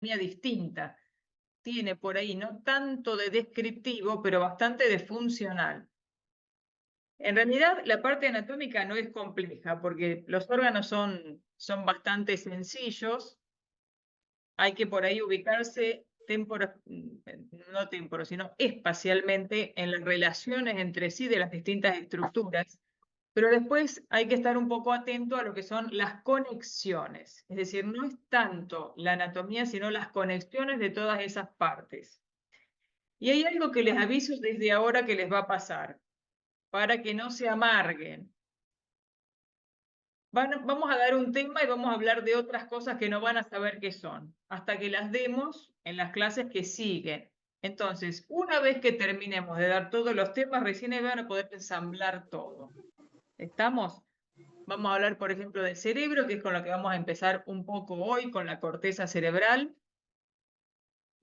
distinta. Tiene por ahí no tanto de descriptivo, pero bastante de funcional. En realidad, la parte anatómica no es compleja, porque los órganos son bastante sencillos. Hay que por ahí ubicarse no temporo, sino espacialmente en las relaciones entre sí de las distintas estructuras. Pero después hay que estar un poco atento a lo que son las conexiones. Es decir, no es tanto la anatomía, sino las conexiones de todas esas partes. Y hay algo que les aviso desde ahora que les va a pasar, para que no se amarguen. Vamos a dar un tema y vamos a hablar de otras cosas que no van a saber qué son, hasta que las demos en las clases que siguen. Entonces, una vez que terminemos de dar todos los temas, recién ahí van a poder ensamblar todo. ¿Estamos? Vamos a hablar, por ejemplo, del cerebro, que es con lo que vamos a empezar un poco hoy, con la corteza cerebral.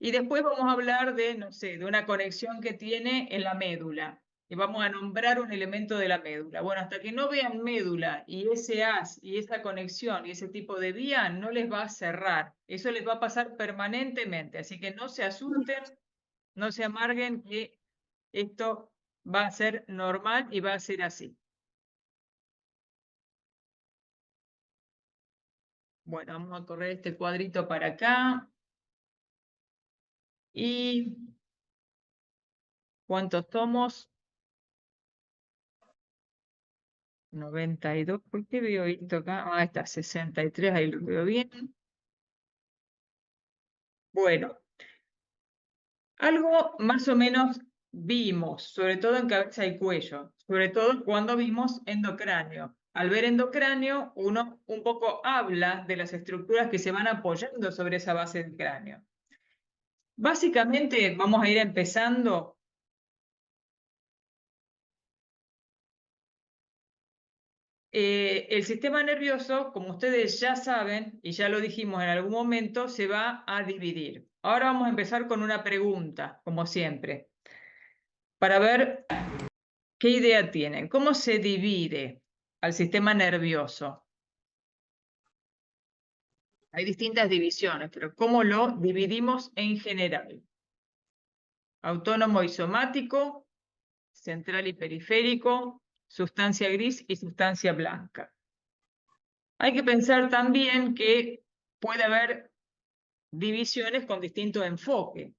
Y después vamos a hablar de, no sé, de una conexión que tiene en la médula. Y vamos a nombrar un elemento de la médula. Bueno, hasta que no vean médula y ese haz y esa conexión y ese tipo de vía, no les va a cerrar. Eso les va a pasar permanentemente. Así que no se asusten, no se amarguen, que esto va a ser normal y va a ser así. Bueno, vamos a correr este cuadrito para acá. ¿Y cuántos somos? 92. ¿Por qué veo esto acá? Ah, está 63, ahí lo veo bien. Bueno, algo más o menos vimos, sobre todo en cabeza y cuello, sobre todo cuando vimos endocráneo. Al ver endocráneo, uno un poco habla de las estructuras que se van apoyando sobre esa base del cráneo. Básicamente, vamos a ir empezando. El sistema nervioso, como ustedes ya saben, y ya lo dijimos en algún momento, se va a dividir. Ahora vamos a empezar con una pregunta, como siempre, para ver qué idea tienen. ¿Cómo se divide al sistema nervioso? Hay distintas divisiones, pero ¿cómo lo dividimos en general? Autónomo y somático, central y periférico, sustancia gris y sustancia blanca. Hay que pensar también que puede haber divisiones con distinto enfoque.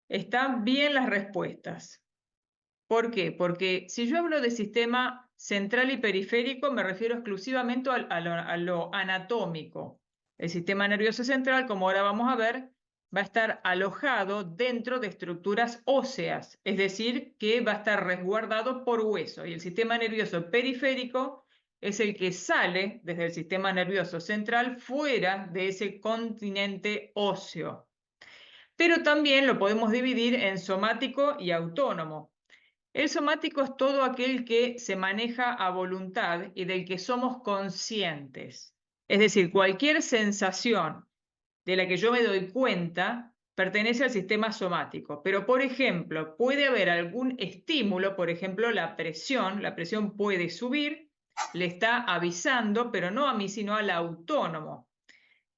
Están bien las respuestas. ¿Por qué? Porque si yo hablo de sistema central y periférico, me refiero exclusivamente a lo anatómico. El sistema nervioso central, como ahora vamos a ver, va a estar alojado dentro de estructuras óseas, es decir, que va a estar resguardado por hueso. Y el sistema nervioso periférico es el que sale desde el sistema nervioso central fuera de ese continente óseo. Pero también lo podemos dividir en somático y autónomo. El somático es todo aquel que se maneja a voluntad y del que somos conscientes. Es decir, cualquier sensación de la que yo me doy cuenta pertenece al sistema somático. Pero, por ejemplo, puede haber algún estímulo, por ejemplo, la presión puede subir, le está avisando, pero no a mí, sino al autónomo.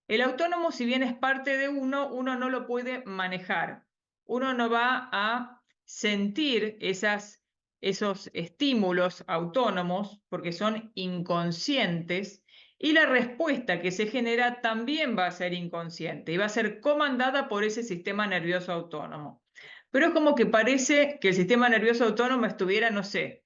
El autónomo, si bien es parte de uno no lo puede manejar. Uno no va a sentir esos estímulos autónomos porque son inconscientes y la respuesta que se genera también va a ser inconsciente y va a ser comandada por ese sistema nervioso autónomo. Pero es como que parece que el sistema nervioso autónomo estuviera, no sé,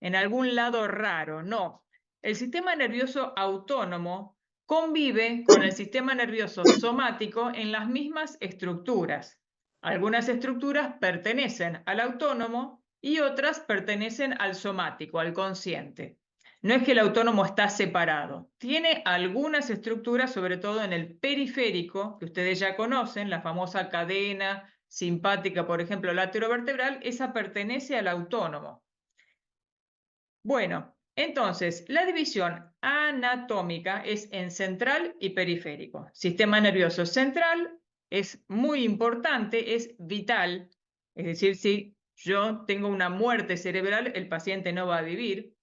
en algún lado raro. No, el sistema nervioso autónomo convive con el sistema nervioso somático en las mismas estructuras. Algunas estructuras pertenecen al autónomo y otras pertenecen al somático, al consciente. No es que el autónomo está separado. Tiene algunas estructuras, sobre todo en el periférico, que ustedes ya conocen, la famosa cadena simpática, por ejemplo, laterovertebral, esa pertenece al autónomo. Bueno, entonces, la división anatómica es en central y periférico. Sistema nervioso central es muy importante, es vital. Es decir, si yo tengo una muerte cerebral, el paciente no va a vivir.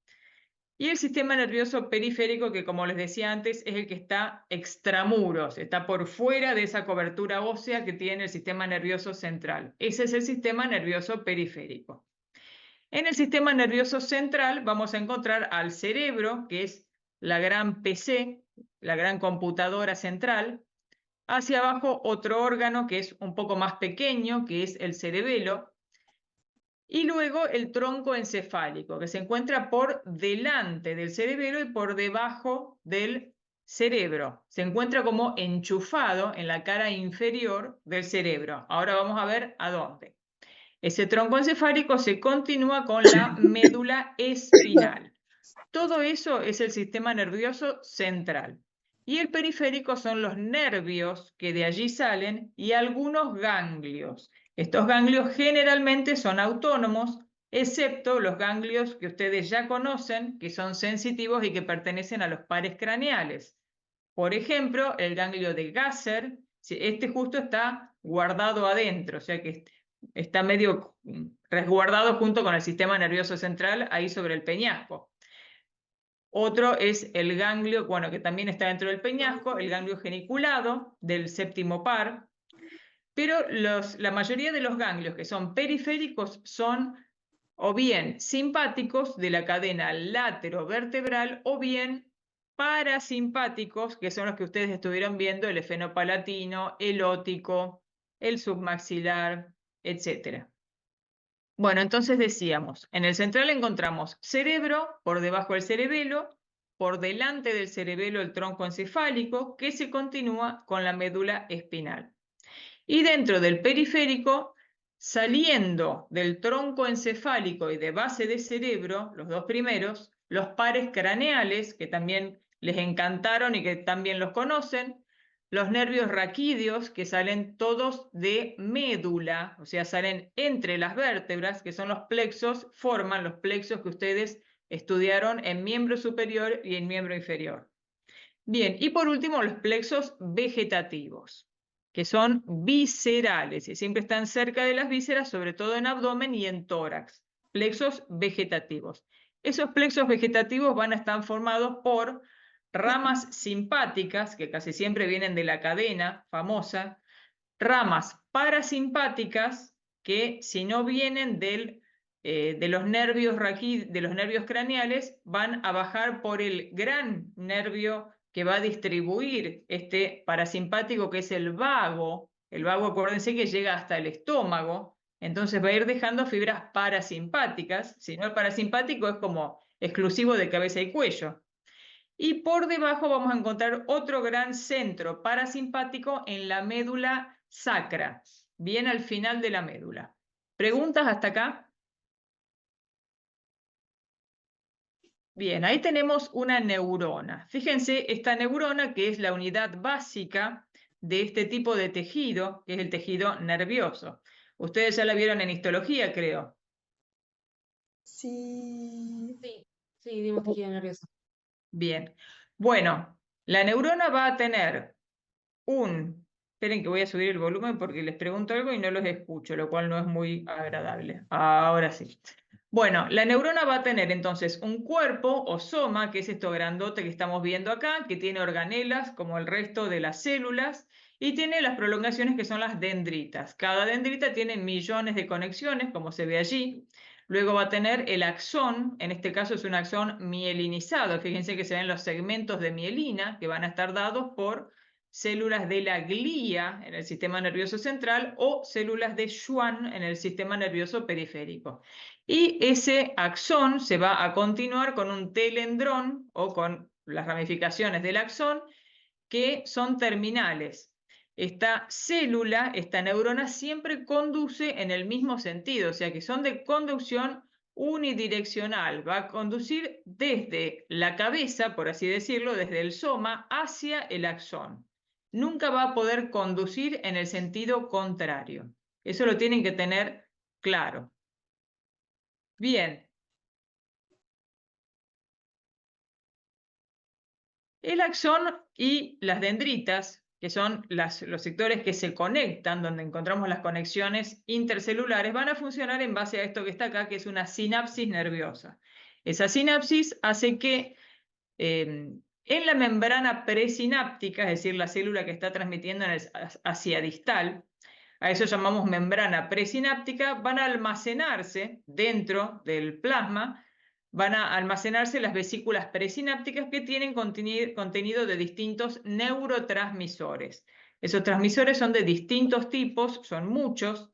Y el sistema nervioso periférico, que como les decía antes, es el que está extramuros, está por fuera de esa cobertura ósea que tiene el sistema nervioso central. Ese es el sistema nervioso periférico. En el sistema nervioso central vamos a encontrar al cerebro, que es la gran PC, la gran computadora central. Hacia abajo otro órgano que es un poco más pequeño, que es el cerebelo. Y luego el tronco encefálico, que se encuentra por delante del cerebelo y por debajo del cerebro. Se encuentra como enchufado en la cara inferior del cerebro. Ahora vamos a ver a dónde. Ese tronco encefálico se continúa con la médula espinal. Todo eso es el sistema nervioso central. Y el periférico son los nervios que de allí salen y algunos ganglios. Estos ganglios generalmente son autónomos, excepto los ganglios que ustedes ya conocen, que son sensitivos y que pertenecen a los pares craneales. Por ejemplo, el ganglio de Gasser, este justo está guardado adentro, o sea que está medio resguardado junto con el sistema nervioso central ahí sobre el peñasco. Otro es el ganglio, bueno, que también está dentro del peñasco, el ganglio geniculado del séptimo par, pero la mayoría de los ganglios que son periféricos son o bien simpáticos de la cadena laterovertebral o bien parasimpáticos, que son los que ustedes estuvieron viendo, el efenopalatino, el óptico, el submaxilar, etc. Bueno, entonces decíamos, en el central encontramos cerebro, por debajo del cerebelo, por delante del cerebelo el tronco encefálico, que se continúa con la médula espinal. Y dentro del periférico, saliendo del tronco encefálico y de base de cerebro, los dos primeros, los pares craneales, que también les encantaron y que también los conocen, los nervios raquídeos, que salen todos de médula, o sea, salen entre las vértebras, que son los plexos, forman los plexos que ustedes estudiaron en miembro superior y en miembro inferior. Bien, y por último, los plexos vegetativos, que son viscerales y siempre están cerca de las vísceras, sobre todo en abdomen y en tórax. Plexos vegetativos. Esos plexos vegetativos van a estar formados por ramas simpáticas, que casi siempre vienen de la cadena famosa, ramas parasimpáticas, que si no vienen de los nervios craneales, van a bajar por el gran nervio que va a distribuir este parasimpático, que es el vago. El vago, acuérdense que llega hasta el estómago, entonces va a ir dejando fibras parasimpáticas, si no el parasimpático es como exclusivo de cabeza y cuello. Y por debajo vamos a encontrar otro gran centro parasimpático en la médula sacra, bien al final de la médula. ¿Preguntas hasta acá? Bien, ahí tenemos una neurona. Fíjense, esta neurona, que es la unidad básica de este tipo de tejido, que es el tejido nervioso. Ustedes ya la vieron en histología, creo. Sí. Sí, dimos tejido nervioso. Bien. Bueno, la neurona va a tener Esperen que voy a subir el volumen porque les pregunto algo y no los escucho, lo cual no es muy agradable. Ahora sí. Bueno, la neurona va a tener entonces un cuerpo o soma, que es esto grandote que estamos viendo acá, que tiene organelas como el resto de las células y tiene las prolongaciones que son las dendritas. Cada dendrita tiene millones de conexiones, como se ve allí. Luego va a tener el axón, en este caso es un axón mielinizado. Fíjense que se ven los segmentos de mielina que van a estar dados por células de la glía en el sistema nervioso central o células de Schwann en el sistema nervioso periférico. Y ese axón se va a continuar con un telendrón o con las ramificaciones del axón que son terminales. Esta célula, esta neurona, siempre conduce en el mismo sentido, o sea que son de conducción unidireccional. Va a conducir desde la cabeza, por así decirlo, desde el soma hacia el axón. Nunca va a poder conducir en el sentido contrario. Eso lo tienen que tener claro. Bien. El axón y las dendritas, que son los sectores que se conectan, donde encontramos las conexiones intercelulares, van a funcionar en base a esto que está acá, que es una sinapsis nerviosa. Esa sinapsis hace que en la membrana presináptica, es decir, la célula que está transmitiendo hacia distal, a eso llamamos membrana presináptica, van a almacenarse dentro del plasma, van a almacenarse las vesículas presinápticas que tienen contenido de distintos neurotransmisores. Esos transmisores son de distintos tipos, son muchos,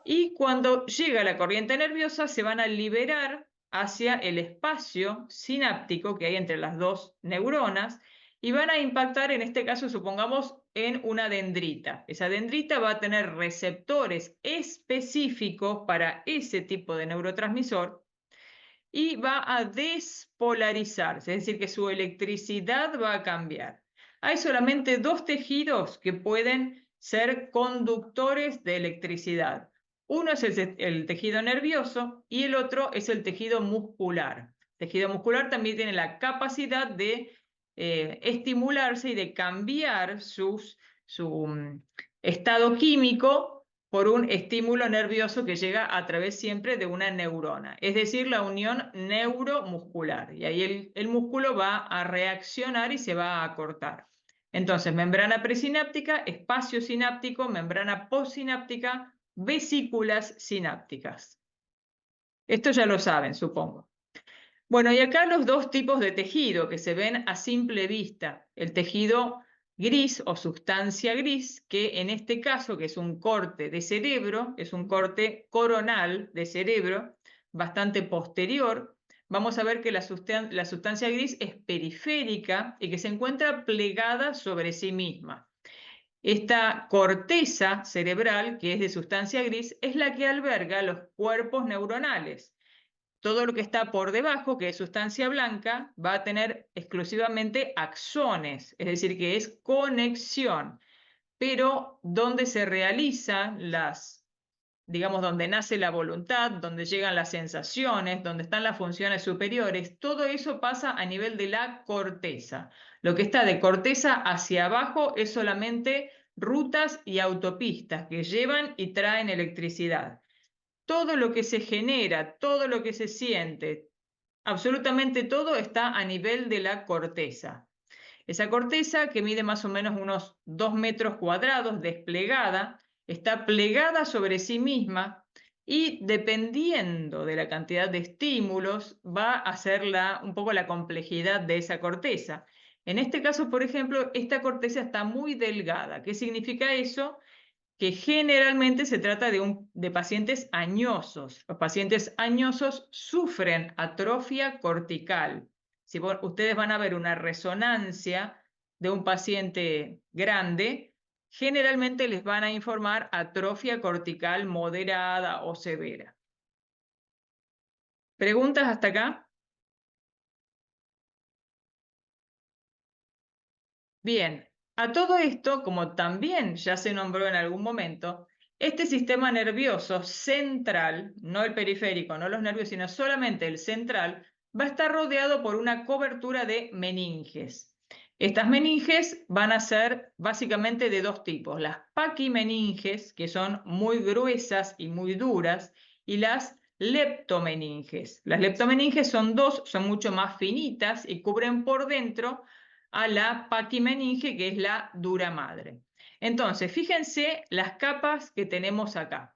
y cuando llega la corriente nerviosa se van a liberar hacia el espacio sináptico que hay entre las dos neuronas y van a impactar, en este caso, supongamos, en una dendrita. Esa dendrita va a tener receptores específicos para ese tipo de neurotransmisor y va a despolarizarse, es decir, que su electricidad va a cambiar. Hay solamente dos tejidos que pueden ser conductores de electricidad. Uno es el tejido nervioso y el otro es el tejido muscular. El tejido muscular también tiene la capacidad de estimularse y de cambiar su estado químico por un estímulo nervioso que llega a través siempre de una neurona, es decir, la unión neuromuscular. Y ahí el músculo va a reaccionar y se va a cortar. Entonces, membrana presináptica, espacio sináptico, membrana postsináptica, vesículas sinápticas. Esto ya lo saben, supongo. Bueno, y acá los dos tipos de tejido que se ven a simple vista. El tejido gris o sustancia gris, que en este caso, que es un corte de cerebro, es un corte coronal de cerebro, bastante posterior. Vamos a ver que la sustancia gris es periférica y que se encuentra plegada sobre sí misma. Esta corteza cerebral, que es de sustancia gris, es la que alberga los cuerpos neuronales. Todo lo que está por debajo, que es sustancia blanca, va a tener exclusivamente axones, es decir, que es conexión. Pero donde se realizan digamos, donde nace la voluntad, donde llegan las sensaciones, donde están las funciones superiores, todo eso pasa a nivel de la corteza. Lo que está de corteza hacia abajo es solamente rutas y autopistas que llevan y traen electricidad. Todo lo que se genera, todo lo que se siente, absolutamente todo está a nivel de la corteza. Esa corteza, que mide más o menos unos 2 metros cuadrados, desplegada, está plegada sobre sí misma y dependiendo de la cantidad de estímulos va a ser un poco la complejidad de esa corteza. En este caso, por ejemplo, esta corteza está muy delgada. ¿Qué significa eso? Que generalmente se trata de pacientes añosos. Los pacientes añosos sufren atrofia cortical. Si ustedes van a ver una resonancia de un paciente grande, generalmente les van a informar atrofia cortical moderada o severa. ¿Preguntas hasta acá? Bien, a todo esto, como también ya se nombró en algún momento, este sistema nervioso central, no el periférico, no los nervios, sino solamente el central, va a estar rodeado por una cobertura de meninges. Estas meninges van a ser básicamente de dos tipos, las paquimeninges, que son muy gruesas y muy duras, y las leptomeninges. Las leptomeninges son mucho más finitas y cubren por dentro a la paquimeninge, que es la dura madre. Entonces, fíjense las capas que tenemos acá.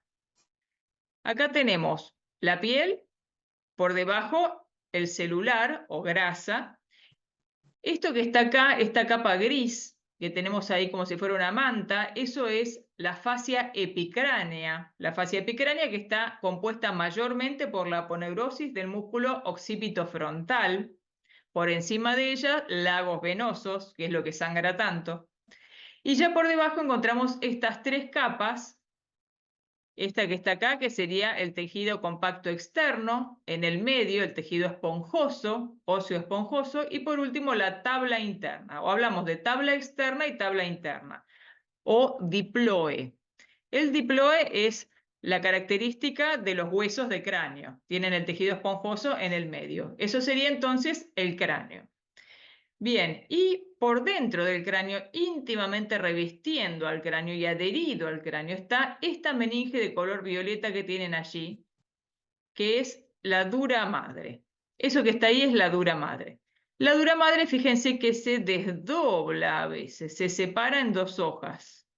Acá tenemos la piel, por debajo el celular o grasa. Esto que está acá, esta capa gris que tenemos ahí como si fuera una manta, eso es la fascia epicránea. La fascia epicránea que está compuesta mayormente por la aponeurosis del músculo occipito frontal. Por encima de ella, lagos venosos, que es lo que sangra tanto. Y ya por debajo encontramos estas tres capas. Esta que está acá, que sería el tejido compacto externo, en el medio el tejido esponjoso, óseo esponjoso, y por último la tabla interna, o hablamos de tabla externa y tabla interna, o diploe. El diploe es la característica de los huesos de cráneo. Tienen el tejido esponjoso en el medio. Eso sería entonces el cráneo. Bien, y por dentro del cráneo, íntimamente revistiendo al cráneo y adherido al cráneo, está esta meninge de color violeta que tienen allí, que es la dura madre. Eso que está ahí es la dura madre. La dura madre, fíjense que se desdobla a veces, se separa en dos hojas.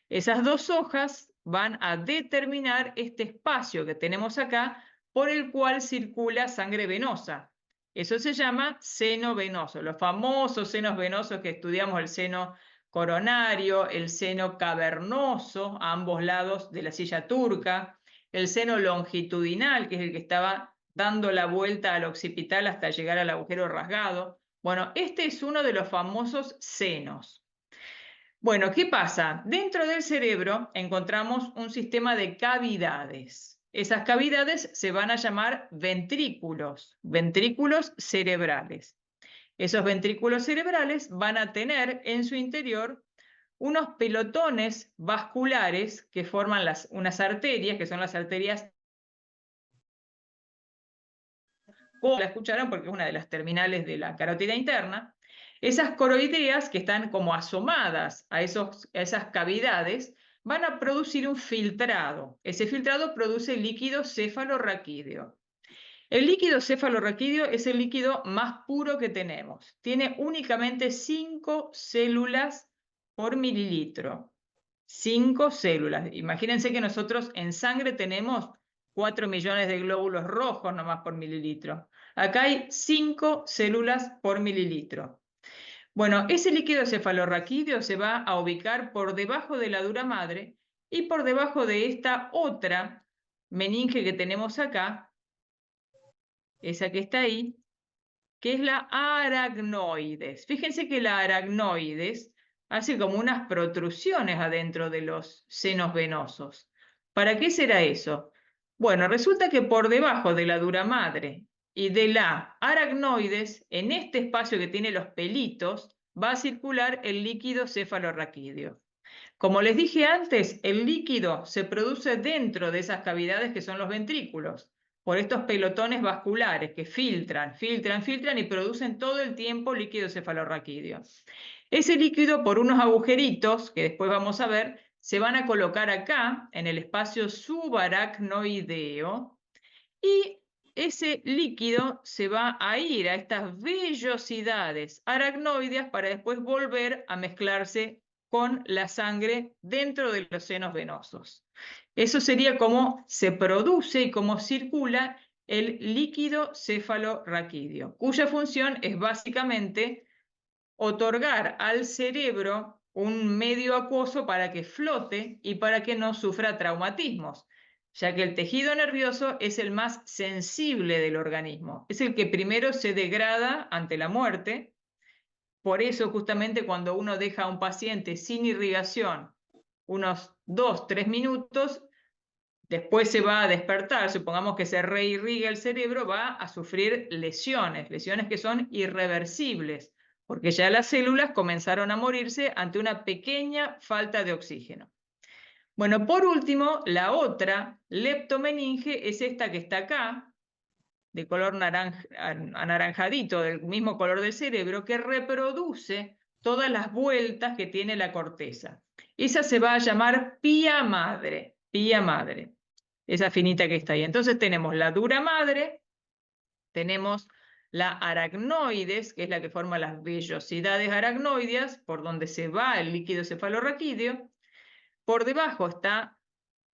Esas dos hojas van a determinar este espacio que tenemos acá por el cual circula sangre venosa. Eso se llama seno venoso. Los famosos senos venosos que estudiamos, el seno coronario, el seno cavernoso a ambos lados de la silla turca, el seno longitudinal, que es el que estaba dando la vuelta al occipital hasta llegar al agujero rasgado. Bueno, este es uno de los famosos senos. Bueno, ¿qué pasa? Dentro del cerebro encontramos un sistema de cavidades. Esas cavidades se van a llamar ventrículos, ventrículos cerebrales. Esos ventrículos cerebrales van a tener en su interior unos pelotones vasculares que forman unas arterias, que son las arterias, la escucharon porque es una de las terminales de la carótida interna. Esas coroideas que están como asomadas a esas cavidades van a producir un filtrado. Ese filtrado produce líquido cefalorraquídeo. El líquido cefalorraquídeo es el líquido más puro que tenemos. Tiene únicamente 5 células por mililitro. 5 células. Imagínense que nosotros en sangre tenemos 4 millones de glóbulos rojos nomás por mililitro. Acá hay 5 células por mililitro. Bueno, ese líquido cefalorraquídeo se va a ubicar por debajo de la dura madre y por debajo de esta otra meninge que tenemos acá, esa que está ahí, que es la aracnoides. Fíjense que la aracnoides hace como unas protrusiones adentro de los senos venosos. ¿Para qué será eso? Bueno, resulta que por debajo de la dura madre y de la aracnoides, en este espacio que tiene los pelitos, va a circular el líquido cefalorraquídeo. Como les dije antes, el líquido se produce dentro de esas cavidades que son los ventrículos, por estos pelotones vasculares que filtran y producen todo el tiempo líquido cefalorraquídeo. Ese líquido, por unos agujeritos, que después vamos a ver, se van a colocar acá, en el espacio subaracnoideo, y ese líquido se va a ir a estas vellosidades aracnoideas para después volver a mezclarse con la sangre dentro de los senos venosos. Eso sería cómo se produce y cómo circula el líquido cefalorraquídeo, cuya función es básicamente otorgar al cerebro un medio acuoso para que flote y para que no sufra traumatismos, ya que el tejido nervioso es el más sensible del organismo, es el que primero se degrada ante la muerte. Por eso justamente cuando uno deja a un paciente sin irrigación unos 2-3 minutos, después se va a despertar, supongamos que se reirriga el cerebro, va a sufrir lesiones que son irreversibles, porque ya las células comenzaron a morirse ante una pequeña falta de oxígeno. Bueno, por último, la otra leptomeninge es esta que está acá, de color anaranjadito, del mismo color del cerebro, que reproduce todas las vueltas que tiene la corteza. Esa se va a llamar pía madre, esa finita que está ahí. Entonces tenemos la dura madre, tenemos la aracnoides, que es la que forma las vellosidades aracnoideas, por donde se va el líquido cefalorraquídeo. Por debajo está,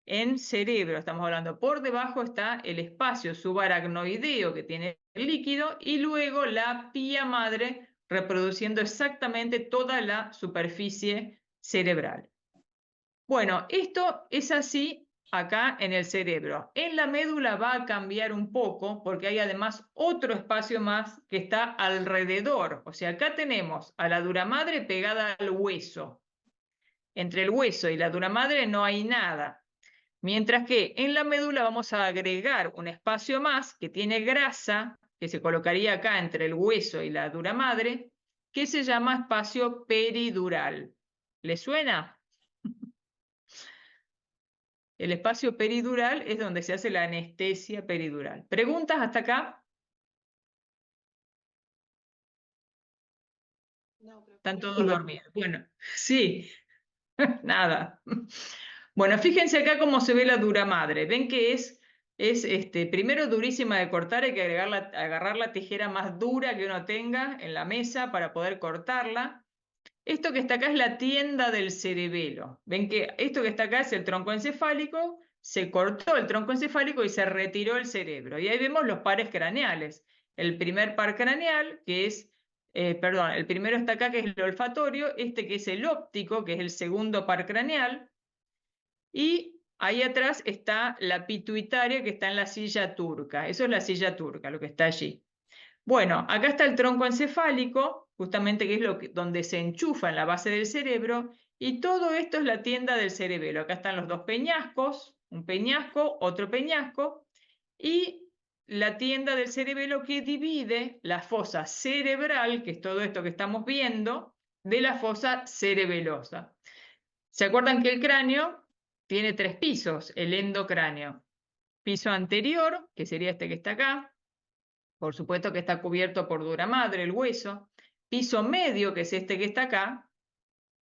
en cerebro estamos hablando, por debajo está el espacio subaracnoideo que tiene el líquido y luego la pía madre reproduciendo exactamente toda la superficie cerebral. Bueno, esto es así acá en el cerebro. En la médula va a cambiar un poco porque hay además otro espacio más que está alrededor. O sea, acá tenemos a la dura madre pegada al hueso. Entre el hueso y la dura madre no hay nada. Mientras que en la médula vamos a agregar un espacio más que tiene grasa, que se colocaría acá entre el hueso y la dura madre, que se llama espacio peridural. ¿Le suena? El espacio peridural es donde se hace la anestesia peridural. ¿Preguntas hasta acá? No, Están todos dormidos. Bueno, sí, nada. Bueno, fíjense acá cómo se ve la dura madre. Ven que es Es primero durísima de cortar, hay que agarrar la tijera más dura que uno tenga en la mesa para poder cortarla. Esto que está acá es la tienda del cerebelo. Ven que esto que está acá es el tronco encefálico, se cortó el tronco encefálico y se retiró el cerebro. Y ahí vemos los pares craneales. El primer par craneal, que es, perdón, el primero está acá, que es el olfatorio, este que es el óptico, que es el segundo par craneal, y ahí atrás está la pituitaria, que está en la silla turca. Eso es la silla turca, lo que está allí. Bueno, acá está el tronco encefálico, justamente que es donde se enchufa en la base del cerebro, y todo esto es la tienda del cerebelo. Acá están los dos peñascos, un peñasco, otro peñasco, y la tienda del cerebelo que divide la fosa cerebral, que es todo esto que estamos viendo, de la fosa cerebelosa. ¿Se acuerdan que el cráneo tiene 3 pisos, el endocráneo? Piso anterior, que sería este que está acá, por supuesto que está cubierto por dura madre, el hueso. Piso medio, que es este que está acá,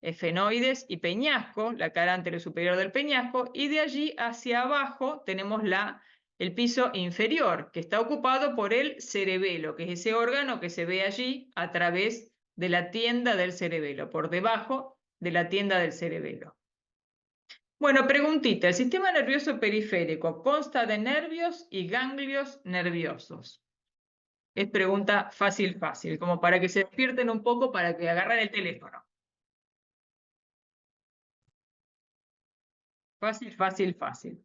efenoides y peñasco, la cara anterior superior del peñasco, y de allí hacia abajo tenemos el piso inferior, que está ocupado por el cerebelo, que es ese órgano que se ve allí a través de la tienda del cerebelo, por debajo de la tienda del cerebelo. Bueno, preguntita, el sistema nervioso periférico consta de nervios y ganglios nerviosos. Es pregunta fácil, fácil, como para que se despierten un poco, para que agarren el teléfono. Fácil, fácil, fácil.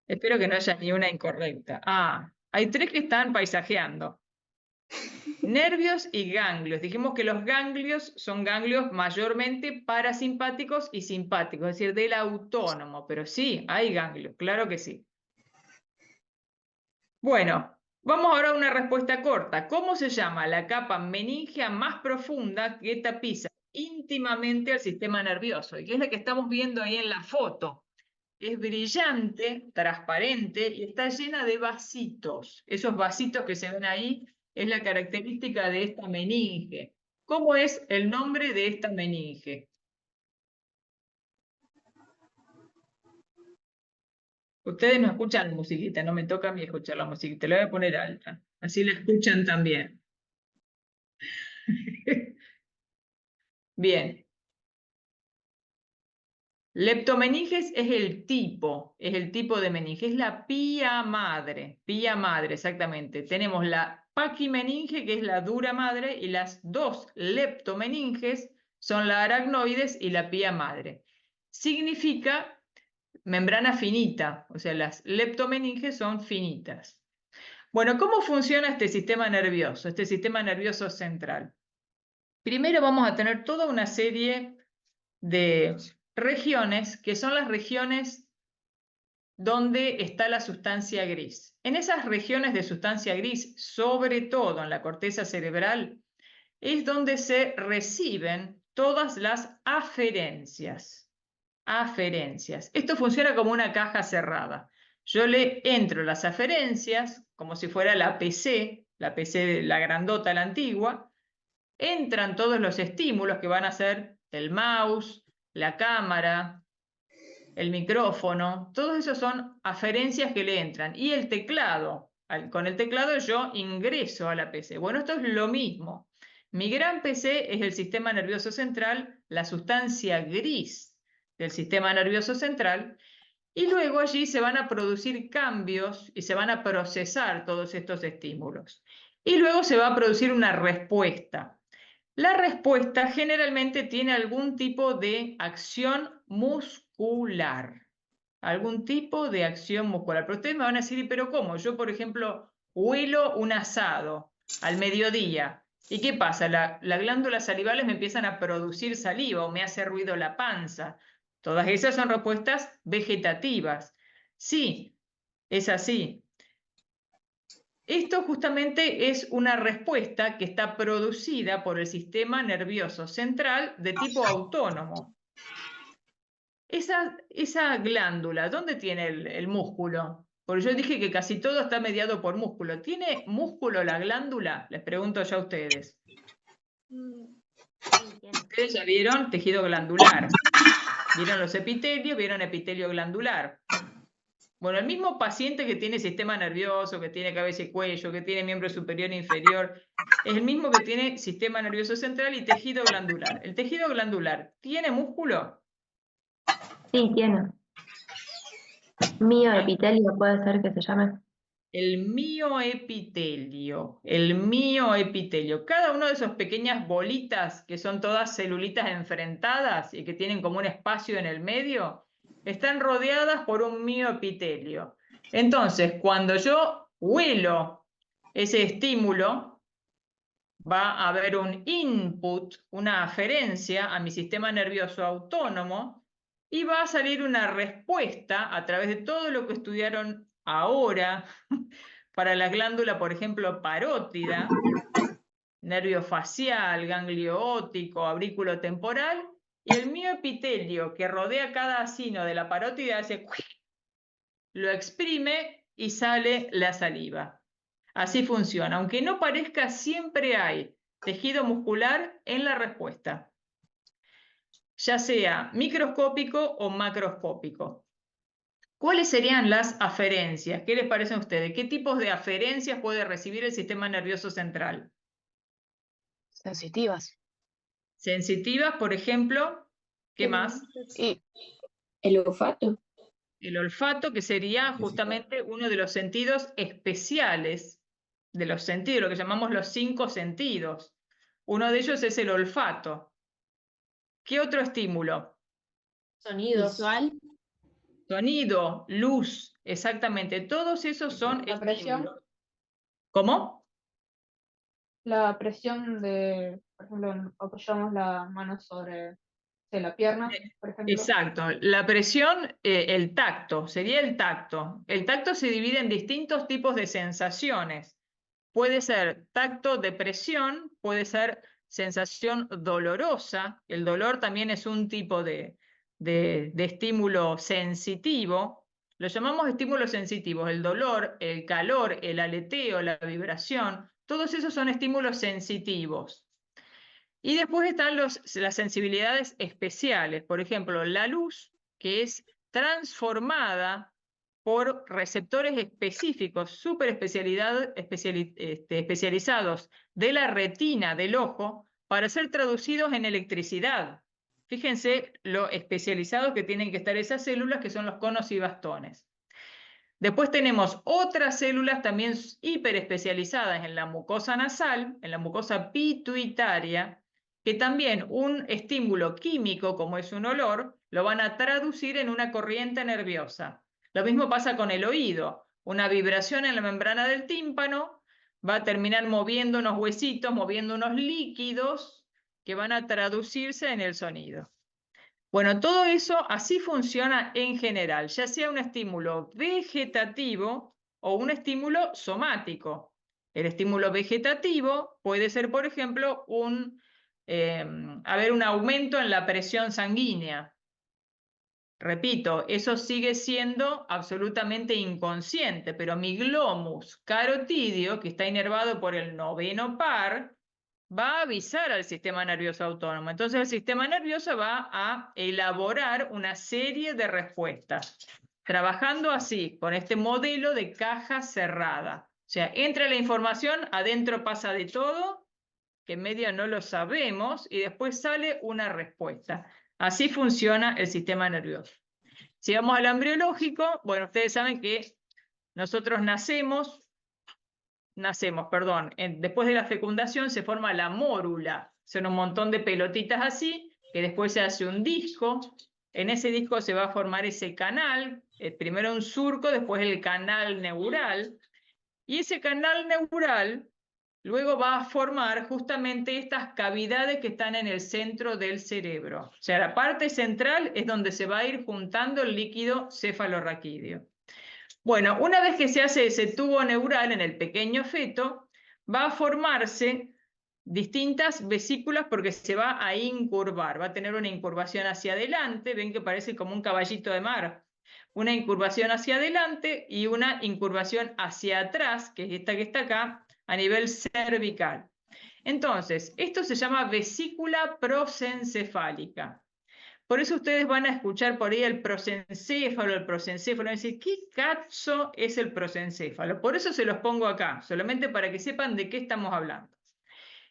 Espero que no haya ni una incorrecta. Ah, hay 3 que están paisajeando. Nervios y ganglios. Dijimos que los ganglios son ganglios mayormente parasimpáticos y simpáticos, es decir, del autónomo, pero sí, hay ganglios, claro que sí. Bueno, vamos ahora a una respuesta corta. ¿Cómo se llama la capa meningea más profunda que tapiza íntimamente al sistema nervioso? Y que es la que estamos viendo ahí en la foto. Es brillante, transparente y está llena de vasitos. Esos vasitos que se ven ahí es la característica de esta meninge. ¿Cómo es el nombre de esta meninge? Ustedes no escuchan la musiquita, no me toca a mí escuchar la musiquita, la voy a poner alta, así la escuchan también. Bien. Leptomeninges es el tipo de meninge, es la pía madre, exactamente. Tenemos la paquimeninge, que es la dura madre, y las 2 leptomeninges son la aracnoides y la pía madre. Significa membrana finita, o sea, las leptomeninges son finitas. Bueno, ¿cómo funciona este sistema nervioso central? Primero vamos a tener toda una serie de regiones, que son las regiones donde está la sustancia gris. En esas regiones de sustancia gris, sobre todo en la corteza cerebral, es donde se reciben todas las aferencias. Esto funciona como una caja cerrada. Yo le entro las aferencias, como si fuera la PC, la grandota, la antigua, entran todos los estímulos que van a ser el mouse, la cámara, el micrófono, todos esos son aferencias que le entran. Y el teclado, con el teclado yo ingreso a la PC. Bueno, esto es lo mismo. Mi gran PC es el sistema nervioso central, la sustancia gris del sistema nervioso central, y luego allí se van a producir cambios y se van a procesar todos estos estímulos. Y luego se va a producir una respuesta. La respuesta generalmente tiene algún tipo de acción muscular. Algún tipo de acción muscular. Pero ustedes me van a decir, ¿pero cómo? Yo, por ejemplo, huelo un asado al mediodía. ¿Y qué pasa? Las glándulas salivales me empiezan a producir saliva o me hace ruido la panza. Todas esas son respuestas vegetativas. Sí, es así. Esto justamente es una respuesta que está producida por el sistema nervioso central de tipo autónomo. Esa glándula, ¿dónde tiene el músculo? Porque yo dije que casi todo está mediado por músculo. ¿Tiene músculo la glándula? Les pregunto ya a ustedes. Ustedes ya vieron tejido glandular. Vieron los epitelios, vieron epitelio glandular. Bueno, el mismo paciente que tiene sistema nervioso, que tiene cabeza y cuello, que tiene miembro superior e inferior, es el mismo que tiene sistema nervioso central y tejido glandular. ¿El tejido glandular tiene músculo? Sí, tiene. Mioepitelio puede ser que se llame. El mioepitelio, el mioepitelio. Cada uno de esos pequeñas bolitas que son todas celulitas enfrentadas y que tienen como un espacio en el medio, están rodeadas por un mioepitelio. Entonces, cuando yo huelo ese estímulo, va a haber un input, una aferencia a mi sistema nervioso autónomo y va a salir una respuesta a través de todo lo que estudiaron ahora para la glándula, por ejemplo, parótida, nervio facial, ganglio óptico, aurículo temporal, y el mioepitelio que rodea cada acino de la parótida hace lo exprime y sale la saliva. Así funciona. Aunque no parezca, siempre hay tejido muscular en la respuesta, ya sea microscópico o macroscópico. ¿Cuáles serían las aferencias? ¿Qué les parece a ustedes? ¿Qué tipos de aferencias puede recibir el sistema nervioso central? Sensitivas. Sensitivas, por ejemplo. ¿Qué más? Y el olfato. El olfato, que sería justamente uno de los sentidos especiales de los sentidos, lo que llamamos los 5 sentidos. Uno de ellos es el olfato. ¿Qué otro estímulo? Sonido. Visual. Sonido, luz, exactamente. Todos esos son La presión. estímulos. ¿Cómo? La presión de, por ejemplo, apoyamos la mano sobre la pierna, por ejemplo. Exacto. La presión, el tacto, sería el tacto. El tacto se divide en distintos tipos de sensaciones. Puede ser tacto de presión, puede ser sensación dolorosa. El dolor también es un tipo de estímulo sensitivo. Lo llamamos estímulos sensitivos. El dolor, el calor, el aleteo, la vibración, todos esos son estímulos sensitivos. Y después están las sensibilidades especiales. Por ejemplo, la luz, que es transformada por receptores específicos, súper especializados de la retina del ojo para ser traducidos en electricidad. Fíjense lo especializados que tienen que estar esas células, que son los conos y bastones. Después tenemos otras células también hiperespecializadas en la mucosa nasal, en la mucosa pituitaria, que también un estímulo químico, como es un olor, lo van a traducir en una corriente nerviosa. Lo mismo pasa con el oído. Una vibración en la membrana del tímpano va a terminar moviendo unos huesitos, moviendo unos líquidos que van a traducirse en el sonido. Bueno, todo eso así funciona en general, ya sea un estímulo vegetativo o un estímulo somático. El estímulo vegetativo puede ser, por ejemplo, haber un aumento en la presión sanguínea. Repito, eso sigue siendo absolutamente inconsciente, pero mi glomus carotidio, que está inervado por el noveno par, va a avisar al sistema nervioso autónomo. Entonces el sistema nervioso va a elaborar una serie de respuestas, trabajando así, con este modelo de caja cerrada. O sea, entra la información, adentro pasa de todo, que en medio no lo sabemos, y después sale una respuesta. Así funciona el sistema nervioso. Si vamos al embriológico, bueno, ustedes saben que nosotros después de la fecundación se forma la mórula, son un montón de pelotitas así, que después se hace un disco, en ese disco se va a formar ese canal, primero un surco, después el canal neural, y ese canal neural luego va a formar justamente estas cavidades que están en el centro del cerebro. O sea, la parte central es donde se va a ir juntando el líquido cefalorraquídeo. Bueno, una vez que se hace ese tubo neural en el pequeño feto, va a formarse distintas vesículas porque se va a incurvar, va a tener una incurvación hacia adelante, ven que parece como un caballito de mar, una incurvación hacia adelante y una incurvación hacia atrás, que es esta que está acá, a nivel cervical. Entonces, esto se llama vesícula prosencefálica. Por eso ustedes van a escuchar por ahí el prosencéfalo, van a decir, ¿qué cazzo es el prosencéfalo? Por eso se los pongo acá, solamente para que sepan de qué estamos hablando.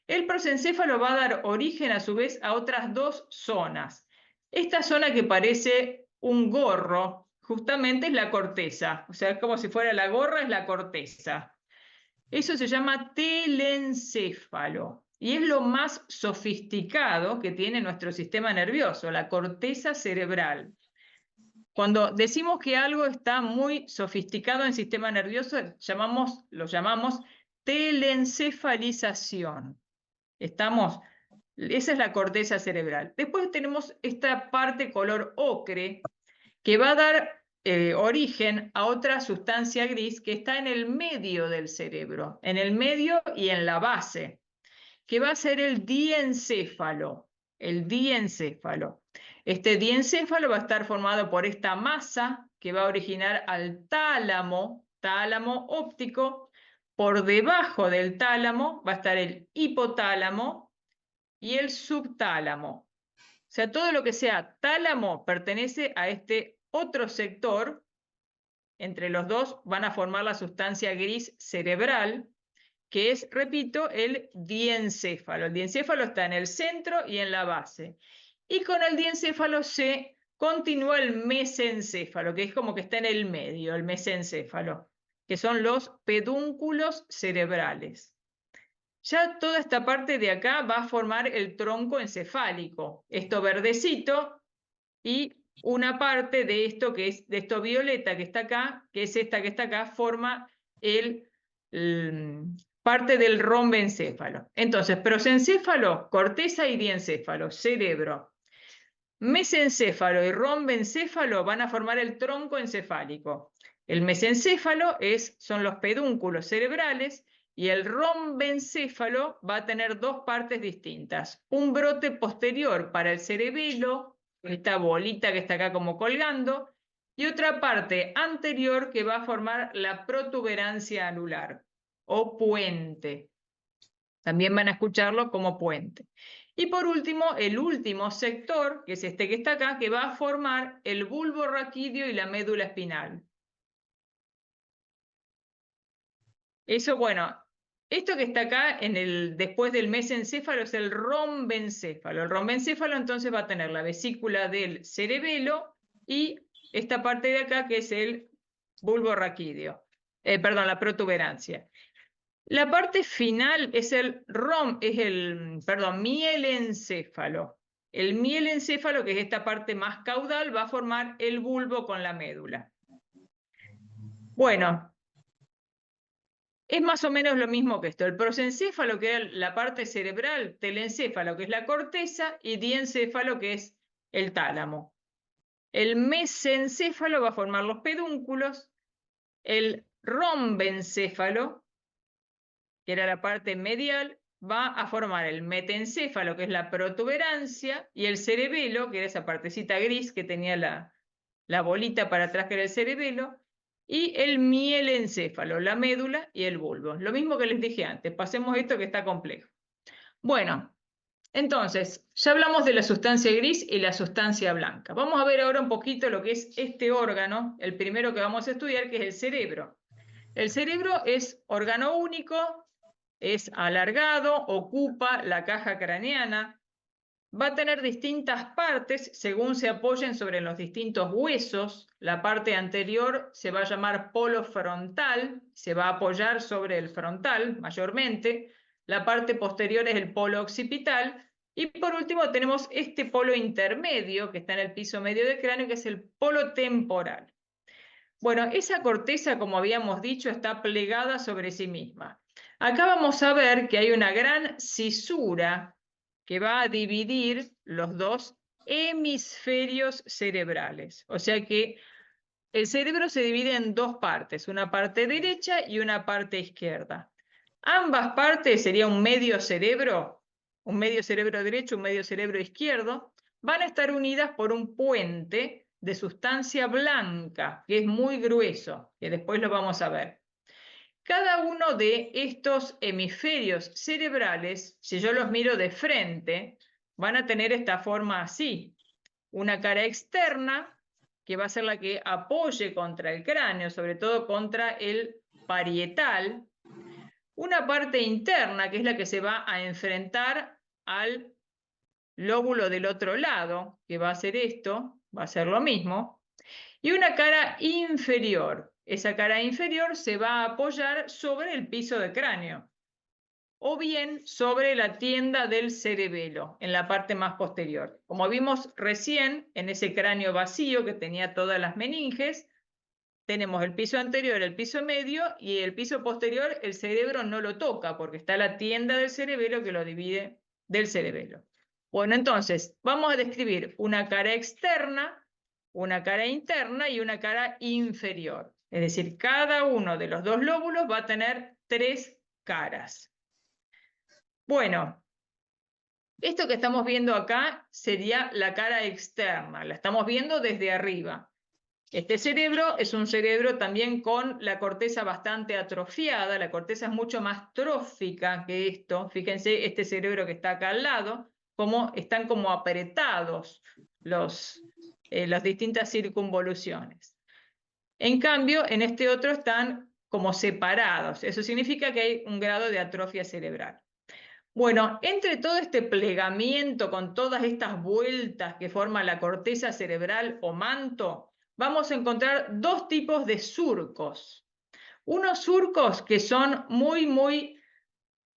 El prosencéfalo va a dar origen a su vez a otras dos zonas. Esta zona que parece un gorro, justamente es la corteza, o sea, es como si fuera la gorra, es la corteza. Eso se llama telencéfalo. Y es lo más sofisticado que tiene nuestro sistema nervioso, la corteza cerebral. Cuando decimos que algo está muy sofisticado en el sistema nervioso, lo llamamos telencefalización. Esa es la corteza cerebral. Después tenemos esta parte color ocre, que va a dar origen a otra sustancia gris que está en el medio del cerebro, en el medio y en la base, que va a ser el diencéfalo. El diencéfalo. Este diencéfalo va a estar formado por esta masa que va a originar al tálamo óptico. Por debajo del tálamo va a estar el hipotálamo y el subtálamo. O sea, todo lo que sea tálamo pertenece a este otro sector. Entre los dos van a formar la sustancia gris cerebral, que es, repito, el diencéfalo. El diencéfalo está en el centro y en la base. Y con el diencéfalo se continúa el mesencéfalo, que es como que está en el medio, el mesencéfalo, que son los pedúnculos cerebrales. Ya toda esta parte de acá va a formar el tronco encefálico, esto verdecito, y una parte de esto que es de esto violeta que está acá, que es esta que está acá, forma parte del rombencéfalo. Entonces, prosencéfalo, corteza y diencéfalo, cerebro. Mesencéfalo y rombencéfalo van a formar el tronco encefálico. El mesencéfalo son los pedúnculos cerebrales y el rombencéfalo va a tener dos partes distintas. Un brote posterior para el cerebelo, esta bolita que está acá como colgando, y otra parte anterior que va a formar la protuberancia anular o puente. También van a escucharlo como puente. Y por último, el último sector, que es este que está acá, que va a formar el bulbo raquídeo y la médula espinal. Eso, bueno, esto que está acá después del mesencéfalo es el rombencéfalo. El rombencéfalo entonces va a tener la vesícula del cerebelo y esta parte de acá que es el bulbo raquídeo. La protuberancia. La parte final es el mielencéfalo. El mielencéfalo, que es esta parte más caudal, va a formar el bulbo con la médula. Bueno, es más o menos lo mismo que esto. El prosencéfalo, que es la parte cerebral, telencéfalo, que es la corteza, y diencéfalo, que es el tálamo. El mesencéfalo va a formar los pedúnculos. El rombencéfalo, que era la parte medial, va a formar el metencéfalo, que es la protuberancia, y el cerebelo, que era esa partecita gris que tenía la bolita para atrás, que era el cerebelo, y el mielencéfalo, la médula y el bulbo. Lo mismo que les dije antes, pasemos esto que está complejo. Bueno, entonces, ya hablamos de la sustancia gris y la sustancia blanca. Vamos a ver ahora un poquito lo que es este órgano, el primero que vamos a estudiar, que es el cerebro. El cerebro es órgano único, es alargado, ocupa la caja craneana, va a tener distintas partes según se apoyen sobre los distintos huesos. La parte anterior se va a llamar polo frontal, se va a apoyar sobre el frontal mayormente. La parte posterior es el polo occipital. Y por último tenemos este polo intermedio que está en el piso medio del cráneo, que es el polo temporal. Bueno, esa corteza, como habíamos dicho, está plegada sobre sí misma. Acá vamos a ver que hay una gran cisura que va a dividir los dos hemisferios cerebrales. O sea que el cerebro se divide en dos partes, una parte derecha y una parte izquierda. Ambas partes, sería un medio cerebro derecho, un medio cerebro izquierdo, van a estar unidas por un puente de sustancia blanca, que es muy grueso, que después lo vamos a ver. Cada uno de estos hemisferios cerebrales, si yo los miro de frente, van a tener esta forma así. Una cara externa, que va a ser la que apoye contra el cráneo, sobre todo contra el parietal. Una parte interna, que es la que se va a enfrentar al lóbulo del otro lado, que va a ser esto, va a ser lo mismo. Y una cara inferior. Esa cara inferior se va a apoyar sobre el piso del cráneo o bien sobre la tienda del cerebelo, en la parte más posterior. Como vimos recién, en ese cráneo vacío que tenía todas las meninges, tenemos el piso anterior, el piso medio, y el piso posterior el cerebro no lo toca porque está la tienda del cerebelo que lo divide del cerebelo. Bueno, entonces, vamos a describir una cara externa, una cara interna y una cara inferior. Es decir, cada uno de los dos lóbulos va a tener 3 caras. Bueno, esto que estamos viendo acá sería la cara externa, la estamos viendo desde arriba. Este cerebro es un cerebro también con la corteza bastante atrofiada, la corteza es mucho más trófica que esto. Fíjense este cerebro que está acá al lado, cómo están como apretados las distintas circunvoluciones. En cambio, en este otro están como separados, eso significa que hay un grado de atrofia cerebral. Bueno, entre todo este plegamiento con todas estas vueltas que forma la corteza cerebral o manto, vamos a encontrar 2 tipos de surcos. Unos surcos que son muy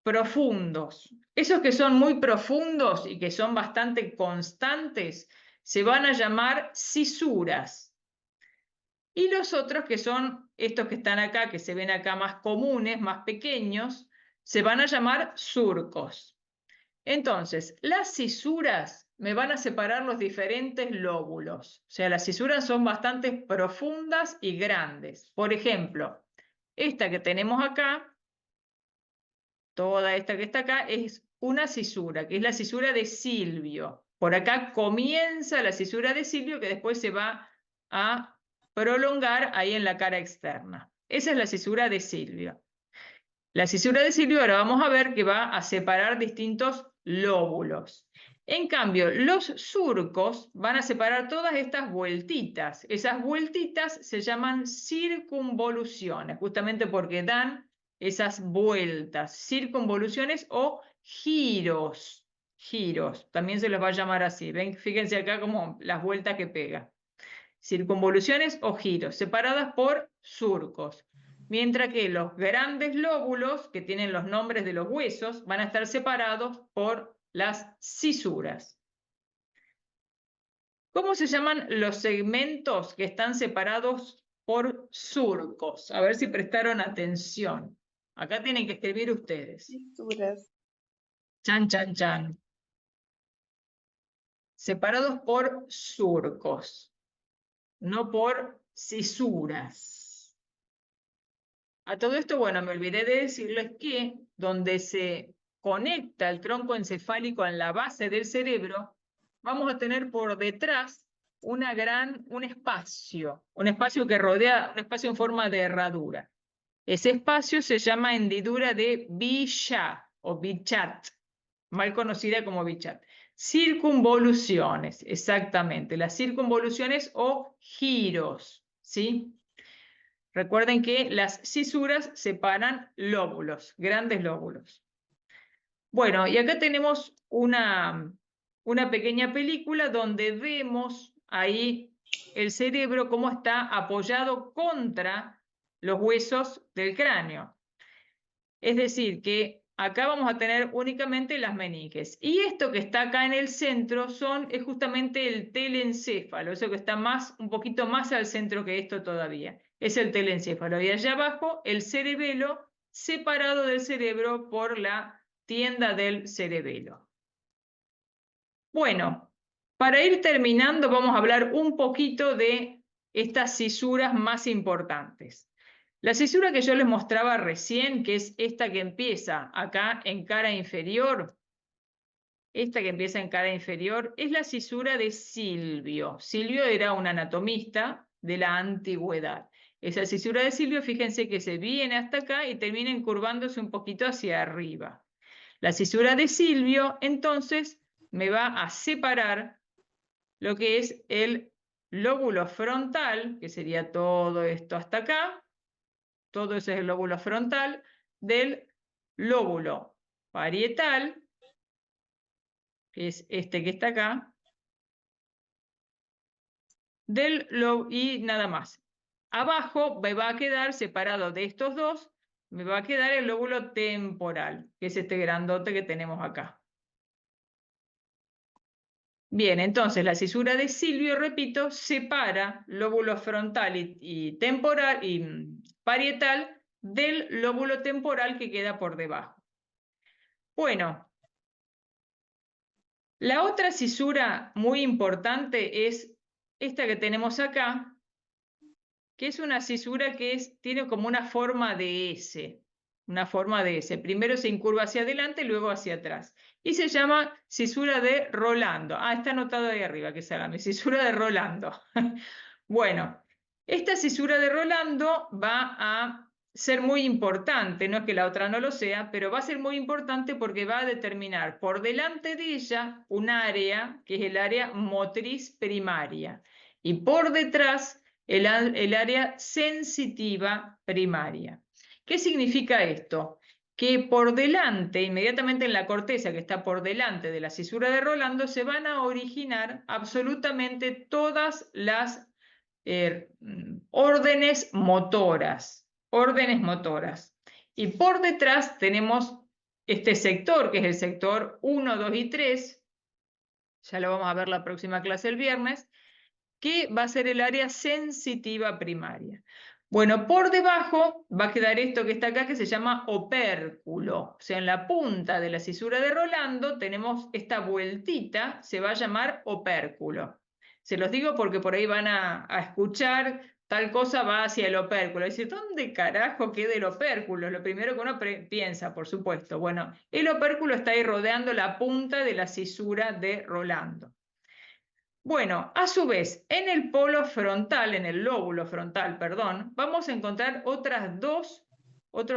profundos. Esos que son muy profundos y que son bastante constantes se van a llamar cisuras. Y los otros que son estos que están acá, que se ven acá más comunes, más pequeños, se van a llamar surcos. Entonces, las cisuras me van a separar los diferentes lóbulos. O sea, las cisuras son bastante profundas y grandes. Por ejemplo, esta que tenemos acá, toda esta que está acá, es una cisura, que es la cisura de Silvio. Por acá comienza la cisura de Silvio, que después se va a prolongar ahí en la cara externa. Esa es la cisura de Silvio. La cisura de Silvio ahora vamos a ver que va a separar distintos lóbulos. En cambio, los surcos van a separar todas estas vueltitas. Esas vueltitas se llaman circunvoluciones, justamente porque dan esas vueltas, circunvoluciones o giros. Giros, también se los va a llamar así. ¿Ven? Fíjense acá como las vueltas que pega. Circunvoluciones o giros, separadas por surcos. Mientras que los grandes lóbulos, que tienen los nombres de los huesos, van a estar separados por las cisuras. ¿Cómo se llaman los segmentos que están separados por surcos? A ver si prestaron atención. Acá tienen que escribir ustedes. Cisuras. Chan, chan, chan. Separados por surcos, no por cisuras. A todo esto, bueno, me olvidé de decirles que donde se conecta el tronco encefálico en la base del cerebro, vamos a tener por detrás un espacio que rodea, un espacio en forma de herradura. Ese espacio se llama hendidura de Bichat o Bichat, mal conocida como Bichat. Circunvoluciones, exactamente, las circunvoluciones o giros, ¿sí? Recuerden que las cisuras separan lóbulos, grandes lóbulos. Bueno, y acá tenemos una pequeña película donde vemos ahí el cerebro cómo está apoyado contra los huesos del cráneo. Es decir, que acá vamos a tener únicamente las meninges. Y esto que está acá en el centro es justamente el telencéfalo, eso que está un poquito más al centro que esto todavía. Es el telencéfalo. Y allá abajo el cerebelo separado del cerebro por la tienda del cerebelo. Bueno, para ir terminando vamos a hablar un poquito de estas cisuras más importantes. La cisura que yo les mostraba recién, que es esta que empieza acá en cara inferior, es la cisura de Silvio. Silvio era un anatomista de la antigüedad. Esa cisura de Silvio, fíjense que se viene hasta acá y termina curvándose un poquito hacia arriba. La cisura de Silvio, entonces, me va a separar lo que es el lóbulo frontal, que sería todo esto hasta acá, todo ese es el lóbulo frontal, del lóbulo parietal, que es este que está acá, y nada más. Abajo me va a quedar separado de estos dos, me va a quedar el lóbulo temporal, que es este grandote que tenemos acá. Bien, entonces la cisura de Silvio, repito, separa lóbulo frontal y temporal y parietal del lóbulo temporal que queda por debajo. Bueno, la otra cisura muy importante es esta que tenemos acá, que es una cisura que tiene como una forma de S. Una forma de S. Primero se incurva hacia adelante, luego hacia atrás. Y se llama cisura de Rolando. Ah, está anotado ahí arriba que se llama cisura de Rolando. Bueno, esta cisura de Rolando va a ser muy importante, no es que la otra no lo sea, pero va a ser muy importante porque va a determinar por delante de ella un área que es el área motriz primaria y por detrás el área sensitiva primaria. ¿Qué significa esto? Que por delante, inmediatamente en la corteza que está por delante de la cisura de Rolando, se van a originar absolutamente todas las órdenes motoras. Y por detrás tenemos este sector, que es el sector 1, 2 y 3, ya lo vamos a ver la próxima clase el viernes, que va a ser el área sensitiva primaria. Bueno, por debajo va a quedar esto que está acá que se llama opérculo. O sea, en la punta de la cisura de Rolando tenemos esta vueltita, se va a llamar opérculo. Se los digo porque por ahí van a escuchar tal cosa va hacia el opérculo. Es decir, ¿dónde carajo queda el opérculo? Lo primero que uno piensa, por supuesto. Bueno, el opérculo está ahí rodeando la punta de la cisura de Rolando. Bueno, a su vez, en el polo frontal, en el lóbulo frontal, perdón, vamos a encontrar otros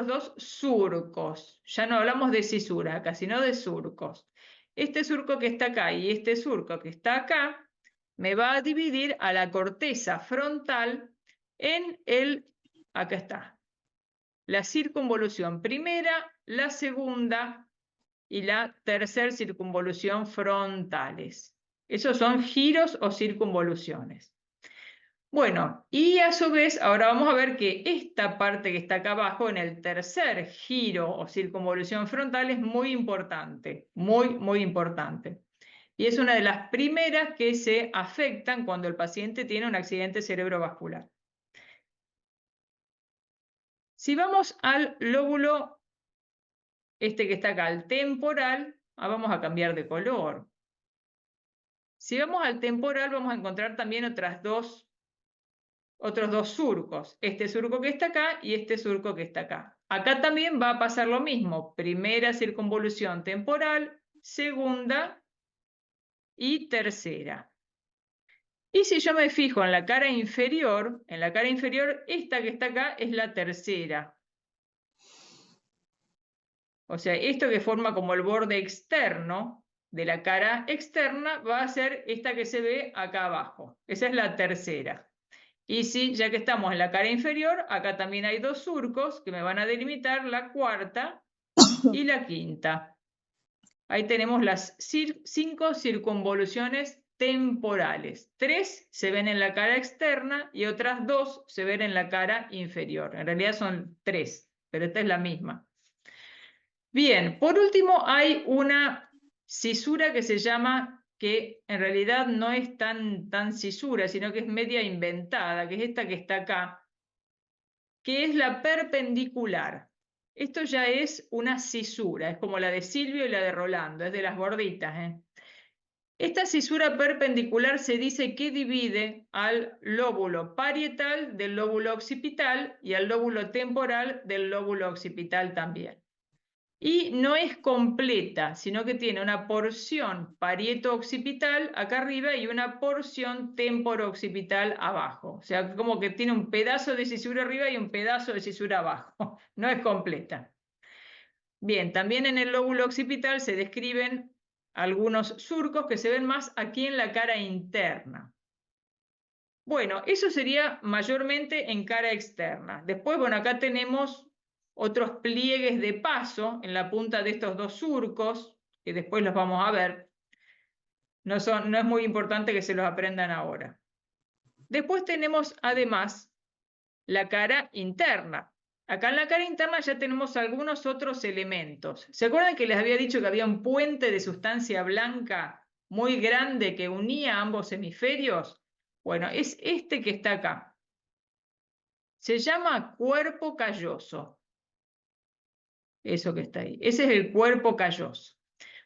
dos surcos. Ya no hablamos de cisura acá, sino de surcos. Este surco que está acá y este surco que está acá me va a dividir a la corteza frontal en acá está, la circunvolución primera, la segunda y la tercera circunvolución frontales. Esos son giros o circunvoluciones. Bueno, y a su vez, ahora vamos a ver que esta parte que está acá abajo, en el tercer giro o circunvolución frontal, es muy importante, muy importante. Y es una de las primeras que se afectan cuando el paciente tiene un accidente cerebrovascular. Si vamos al lóbulo, este que está acá, el temporal, vamos a cambiar de color. Si vamos al temporal, vamos a encontrar también otros dos surcos. Este surco que está acá y este surco que está acá. Acá también va a pasar lo mismo. Primera circunvolución temporal, segunda y tercera. Y si yo me fijo en la cara inferior, esta que está acá es la tercera. O sea, esto que forma como el borde externo de la cara externa va a ser esta que se ve acá abajo. Esa es la tercera. Y sí, ya que estamos en la cara inferior, acá también hay dos surcos que me van a delimitar la cuarta y la quinta. Ahí tenemos las 5 circunvoluciones temporales. 3 se ven en la cara externa y otras 2 se ven en la cara inferior. En realidad son 3, pero esta es la misma. Bien, por último hay una cisura que se llama, que en realidad no es tan cisura, sino que es media inventada, que es esta que está acá, que es la perpendicular. Esto ya es una cisura, es como la de Silvio y la de Rolando, es de las gorditas. Esta cisura perpendicular se dice que divide al lóbulo parietal del lóbulo occipital y al lóbulo temporal del lóbulo occipital también. y no es completa, sino que tiene una porción parieto-occipital acá arriba y una porción temporo-occipital abajo. O sea, como que tiene un pedazo de cisura arriba y un pedazo de cisura abajo. No es completa. Bien, también en el lóbulo occipital se describen algunos surcos que se ven más aquí en la cara interna. Bueno, eso sería mayormente en cara externa. Después, bueno, acá tenemos otros pliegues de paso en la punta de estos dos surcos, que después los vamos a ver. No es muy importante que se los aprendan ahora. Después tenemos además la cara interna. Acá en la cara interna ya tenemos algunos otros elementos. ¿Se acuerdan que les había dicho que había un puente de sustancia blanca muy grande que unía ambos hemisferios? Bueno, es este que está acá. Se llama cuerpo calloso. Eso que está ahí. Ese es el cuerpo calloso.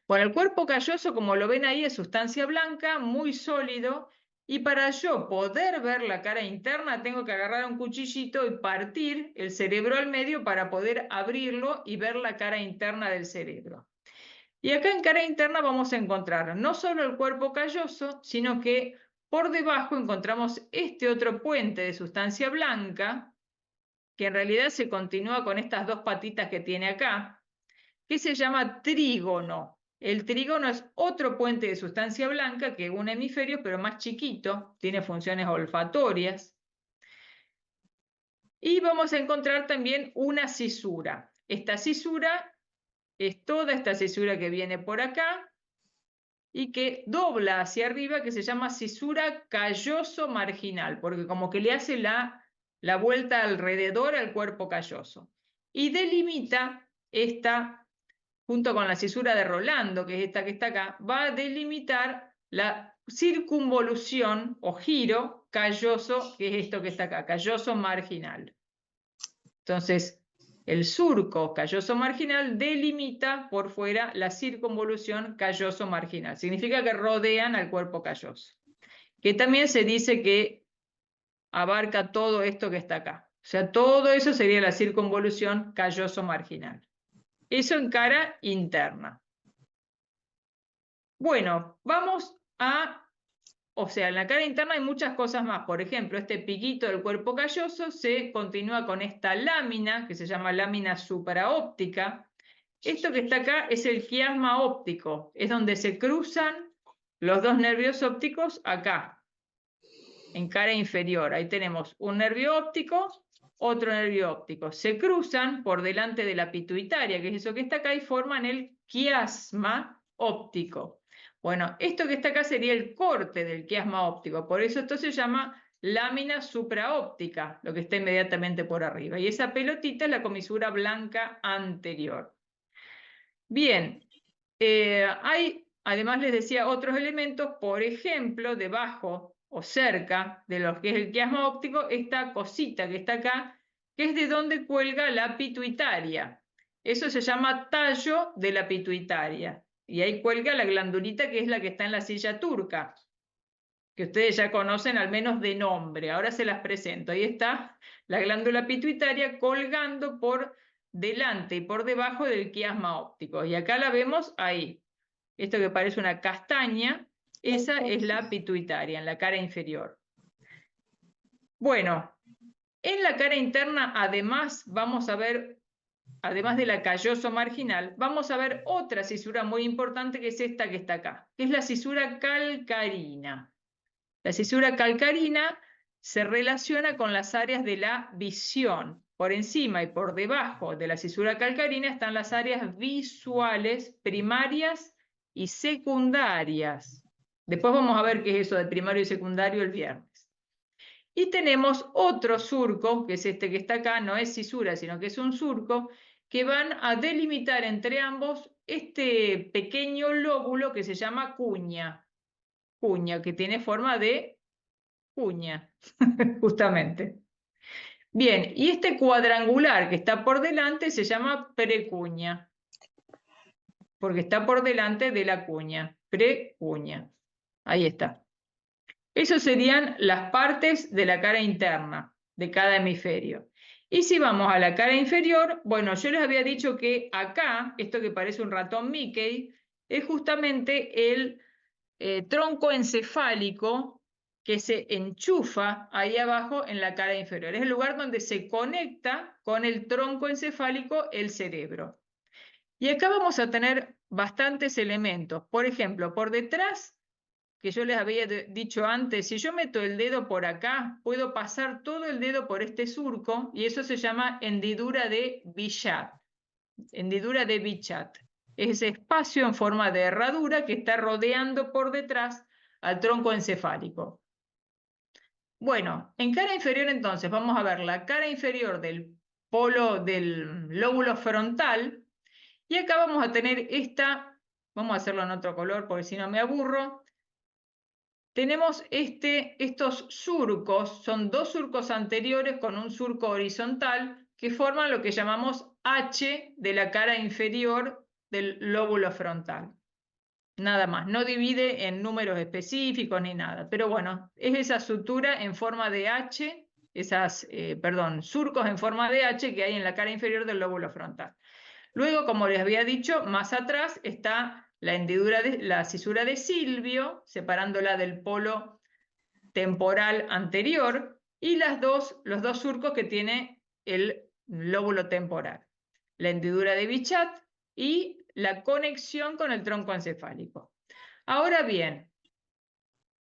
Bueno, el cuerpo calloso, como lo ven ahí, es sustancia blanca, muy sólido, y para yo poder ver la cara interna tengo que agarrar un cuchillito y partir el cerebro al medio para poder abrirlo y ver la cara interna del cerebro. Y acá en cara interna vamos a encontrar no solo el cuerpo calloso, sino que por debajo encontramos este otro puente de sustancia blanca, que en realidad se continúa con estas dos patitas que tiene acá, que se llama trígono. El trígono es otro puente de sustancia blanca que une hemisferios, pero más chiquito, tiene funciones olfatorias. Y vamos a encontrar también una cisura. Esta cisura es toda esta cisura que viene por acá y que dobla hacia arriba, que se llama cisura calloso marginal, porque como que le hace la vuelta alrededor al cuerpo calloso. Y delimita esta, junto con la cisura de Rolando, que es esta que está acá, va a delimitar la circunvolución o giro calloso, que es esto que está acá, calloso marginal. Entonces, el surco calloso marginal delimita por fuera la circunvolución calloso marginal. Significa que rodean al cuerpo calloso. Que también se dice que abarca todo esto que está acá. O sea, todo eso sería la circunvolución calloso marginal. Eso en cara interna. Bueno, vamos a... O sea, en la cara interna hay muchas cosas más. Por ejemplo, este piquito del cuerpo calloso se continúa con esta lámina, que se llama lámina supraóptica. Esto que está acá es el quiasma óptico. Es donde se cruzan los dos nervios ópticos acá, en cara inferior. Ahí tenemos un nervio óptico, otro nervio óptico. Se cruzan por delante de la pituitaria, que es eso que está acá, y forman el quiasma óptico. Bueno, esto que está acá sería el corte del quiasma óptico, por eso esto se llama lámina supraóptica, lo que está inmediatamente por arriba. Y esa pelotita es la comisura blanca anterior. Bien, hay, además les decía, otros elementos, por ejemplo, debajo o cerca de lo que es el quiasma óptico, esta cosita que está acá, que es de donde cuelga la pituitaria. Eso se llama tallo de la pituitaria. Y ahí cuelga la glandulita que es la que está en la silla turca, que ustedes ya conocen al menos de nombre. Ahora se las presento. Ahí está la glándula pituitaria colgando por delante y por debajo del quiasma óptico. Y acá la vemos ahí. Esto que parece una castaña, esa es la pituitaria, en la cara inferior. Bueno, en la cara interna además vamos a ver... Además de la calloso marginal, vamos a ver otra cisura muy importante que es esta que está acá, que es la cisura calcarina. La cisura calcarina se relaciona con las áreas de la visión. Por encima y por debajo de la cisura calcarina están las áreas visuales primarias y secundarias. Después vamos a ver qué es eso de primario y secundario el viernes. Y tenemos otro surco, que es este que está acá, no es cisura, sino que es un surco, que van a delimitar entre ambos este pequeño lóbulo que se llama cuña. Cuña, que tiene forma de cuña, justamente. Bien, y este cuadrangular que está por delante se llama precuña, porque está por delante de la cuña, precuña. Ahí está. Esas serían las partes de la cara interna de cada hemisferio. Y si vamos a la cara inferior, bueno, yo les había dicho que acá, esto que parece un ratón Mickey, es justamente el tronco encefálico que se enchufa ahí abajo en la cara inferior. Es el lugar donde se conecta con el tronco encefálico el cerebro. Y acá vamos a tener bastantes elementos. Por ejemplo, por detrás, que yo les había dicho antes, si yo meto el dedo por acá, puedo pasar todo el dedo por este surco y eso se llama hendidura de Bichat. Hendidura de Bichat. Es ese espacio en forma de herradura que está rodeando por detrás al tronco encefálico. Bueno, en cara inferior entonces vamos a ver la cara inferior del polo del lóbulo frontal y acá vamos a tener esta, vamos a hacerlo en otro color porque si no me aburro. Tenemos estos surcos, son dos surcos anteriores con un surco horizontal que forman lo que llamamos H de la cara inferior del lóbulo frontal. Nada más, no divide en números específicos ni nada, pero bueno, es esa sutura en forma de H, surcos en forma de H que hay en la cara inferior del lóbulo frontal. Luego, como les había dicho, más atrás está la cisura de Silvio, separándola del polo temporal anterior, y los dos surcos que tiene el lóbulo temporal. La hendidura de Bichat y la conexión con el tronco encefálico. Ahora bien,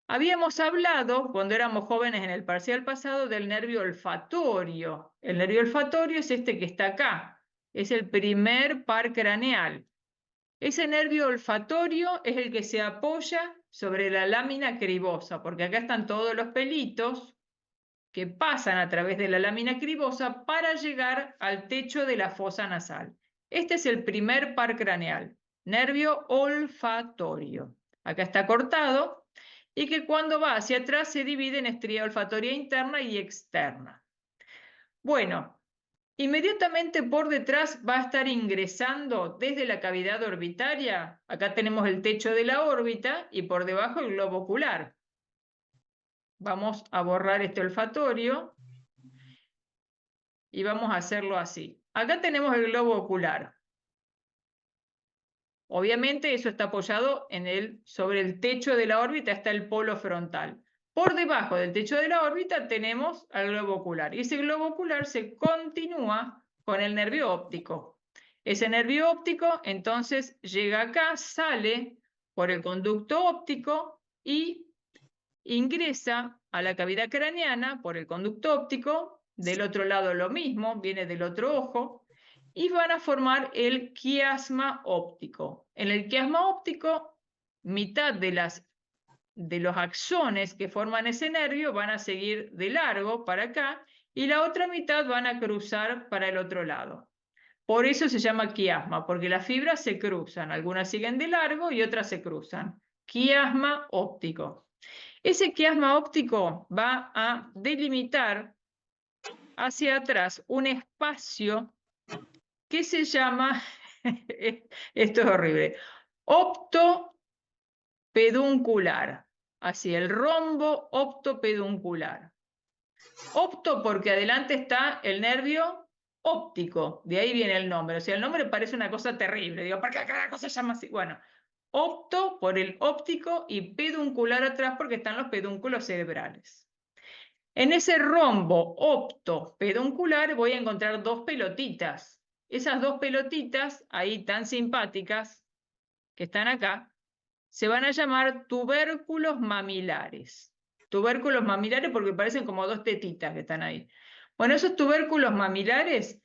habíamos hablado, cuando éramos jóvenes en el parcial pasado, del nervio olfatorio. El nervio olfatorio es este que está acá. Es el primer par craneal. Ese nervio olfatorio es el que se apoya sobre la lámina cribosa, porque acá están todos los pelitos que pasan a través de la lámina cribosa para llegar al techo de la fosa nasal. Este es el primer par craneal, nervio olfatorio. Acá está cortado y que cuando va hacia atrás se divide en estría olfatoria interna y externa. Bueno, inmediatamente por detrás va a estar ingresando desde la cavidad orbitaria. Acá tenemos el techo de la órbita y por debajo el globo ocular. Vamos a borrar este olfatorio y vamos a hacerlo así. Acá tenemos el globo ocular. Obviamente eso está apoyado sobre el techo de la órbita, está el polo frontal. Por debajo del techo de la órbita tenemos al globo ocular. Y ese globo ocular se continúa con el nervio óptico. Ese nervio óptico entonces llega acá, sale por el conducto óptico y ingresa a la cavidad craneana por el conducto óptico. Del otro lado lo mismo, viene del otro ojo. Y van a formar el quiasma óptico. En el quiasma óptico, mitad de los axones que forman ese nervio van a seguir de largo para acá y la otra mitad van a cruzar para el otro lado. Por eso se llama quiasma, porque las fibras se cruzan, algunas siguen de largo y otras se cruzan. Quiasma óptico. Ese quiasma óptico va a delimitar hacia atrás un espacio que se llama, esto es horrible, optopeduncular. Así, el rombo optopeduncular. Opto porque adelante está el nervio óptico, de ahí viene el nombre. O sea, el nombre parece una cosa terrible. Digo, ¿por qué cada cosa se llama así? Bueno, opto por el óptico y peduncular atrás porque están los pedúnculos cerebrales. En ese rombo optopeduncular voy a encontrar dos pelotitas. Esas dos pelotitas, ahí tan simpáticas, que están acá, se van a llamar tubérculos mamilares. Tubérculos mamilares porque parecen como dos tetitas que están ahí. Bueno, esos tubérculos mamilares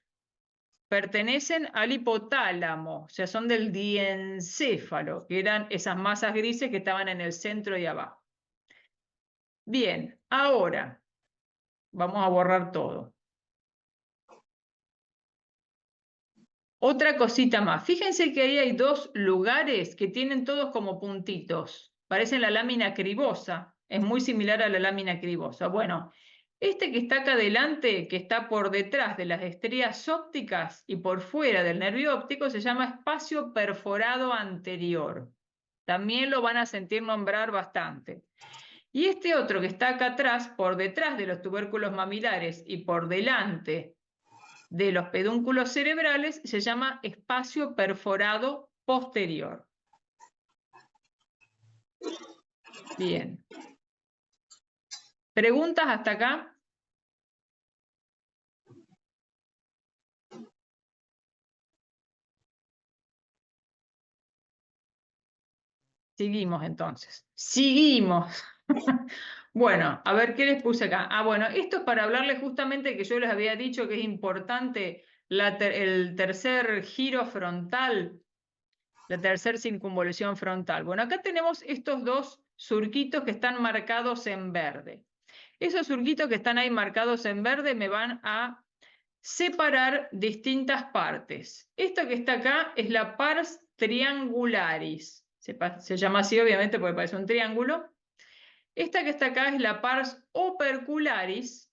pertenecen al hipotálamo, o sea, son del diencéfalo, que eran esas masas grises que estaban en el centro y abajo. Bien, ahora vamos a borrar todo. Otra cosita más. Fíjense que ahí hay dos lugares que tienen todos como puntitos. Parecen la lámina cribosa. Es muy similar a la lámina cribosa. Bueno, este que está acá adelante, que está por detrás de las estrías ópticas y por fuera del nervio óptico, se llama espacio perforado anterior. También lo van a sentir nombrar bastante. Y este otro que está acá atrás, por detrás de los tubérculos mamilares y por delante de los pedúnculos cerebrales se llama espacio perforado posterior. Bien. ¿Preguntas hasta acá? Seguimos entonces. Seguimos. Bueno, a ver qué les puse acá. Ah, bueno, esto es para hablarles justamente que yo les había dicho que es importante el tercer giro frontal, la tercera circunvolución frontal. Bueno, acá tenemos estos dos surquitos que están marcados en verde. Esos surquitos que están ahí marcados en verde me van a separar distintas partes. Esto que está acá es la pars triangularis. Se llama así obviamente porque parece un triángulo. Esta que está acá es la pars opercularis,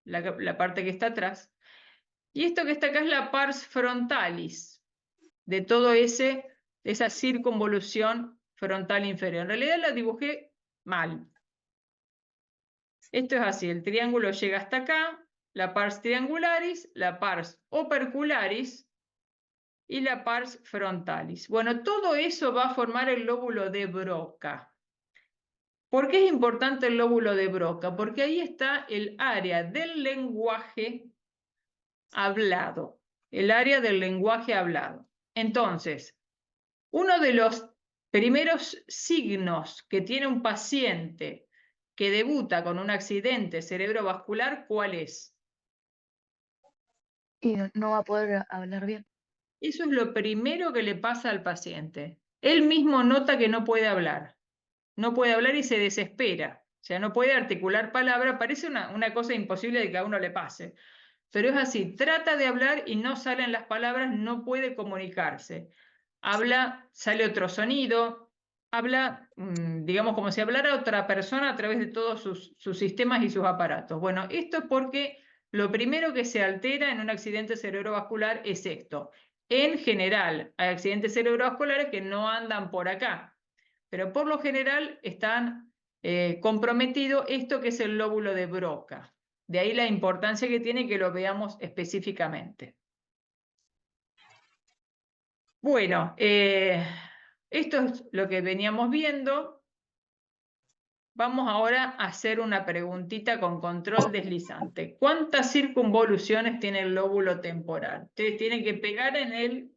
la parte que está atrás. Y esto que está acá es la pars frontalis, de todo esa circunvolución frontal inferior. En realidad la dibujé mal. Esto es así, el triángulo llega hasta acá, la pars triangularis, la pars opercularis y la pars frontalis. Bueno, todo eso va a formar el lóbulo de Broca. ¿Por qué es importante el lóbulo de Broca? Porque ahí está el área del lenguaje hablado. El área del lenguaje hablado. Entonces, uno de los primeros signos que tiene un paciente que debuta con un accidente cerebrovascular, ¿cuál es? Y no va a poder hablar bien. Eso es lo primero que le pasa al paciente. Él mismo nota que no puede hablar. No puede hablar y se desespera. O sea, no puede articular palabra. Parece una cosa imposible de que a uno le pase. Pero es así. Trata de hablar y no salen las palabras, no puede comunicarse. Habla, sale otro sonido. Habla, digamos, como si hablara otra persona a través de todos sus sistemas y sus aparatos. Bueno, esto es porque lo primero que se altera en un accidente cerebrovascular es esto. En general, hay accidentes cerebrovasculares que no andan por acá, pero por lo general están comprometidos esto que es el lóbulo de Broca. De ahí la importancia que tiene que lo veamos específicamente. Bueno, esto es lo que veníamos viendo. Vamos ahora a hacer una preguntita con control deslizante. ¿Cuántas circunvoluciones tiene el lóbulo temporal? Ustedes tienen que pegar en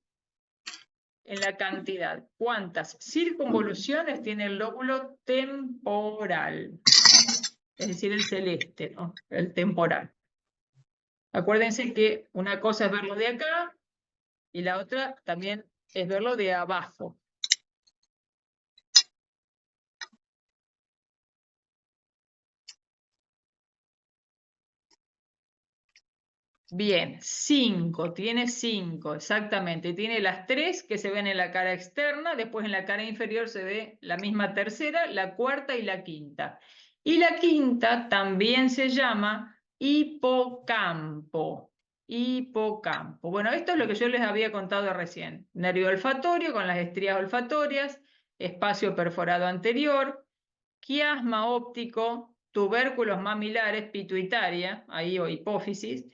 la cantidad. ¿Cuántas circunvoluciones tiene el lóbulo temporal? Es decir, el celeste, ¿no? El temporal. Acuérdense que una cosa es verlo de acá y la otra también es verlo de abajo. Bien, 5, tiene 5, exactamente. Tiene las 3 que se ven en la cara externa, después en la cara inferior se ve la misma tercera, la cuarta y la quinta. Y la quinta también se llama hipocampo. Hipocampo. Bueno, esto es lo que yo les había contado recién. Nervio olfatorio con las estrías olfatorias, espacio perforado anterior, quiasma óptico, tubérculos mamilares, pituitaria, ahí o hipófisis,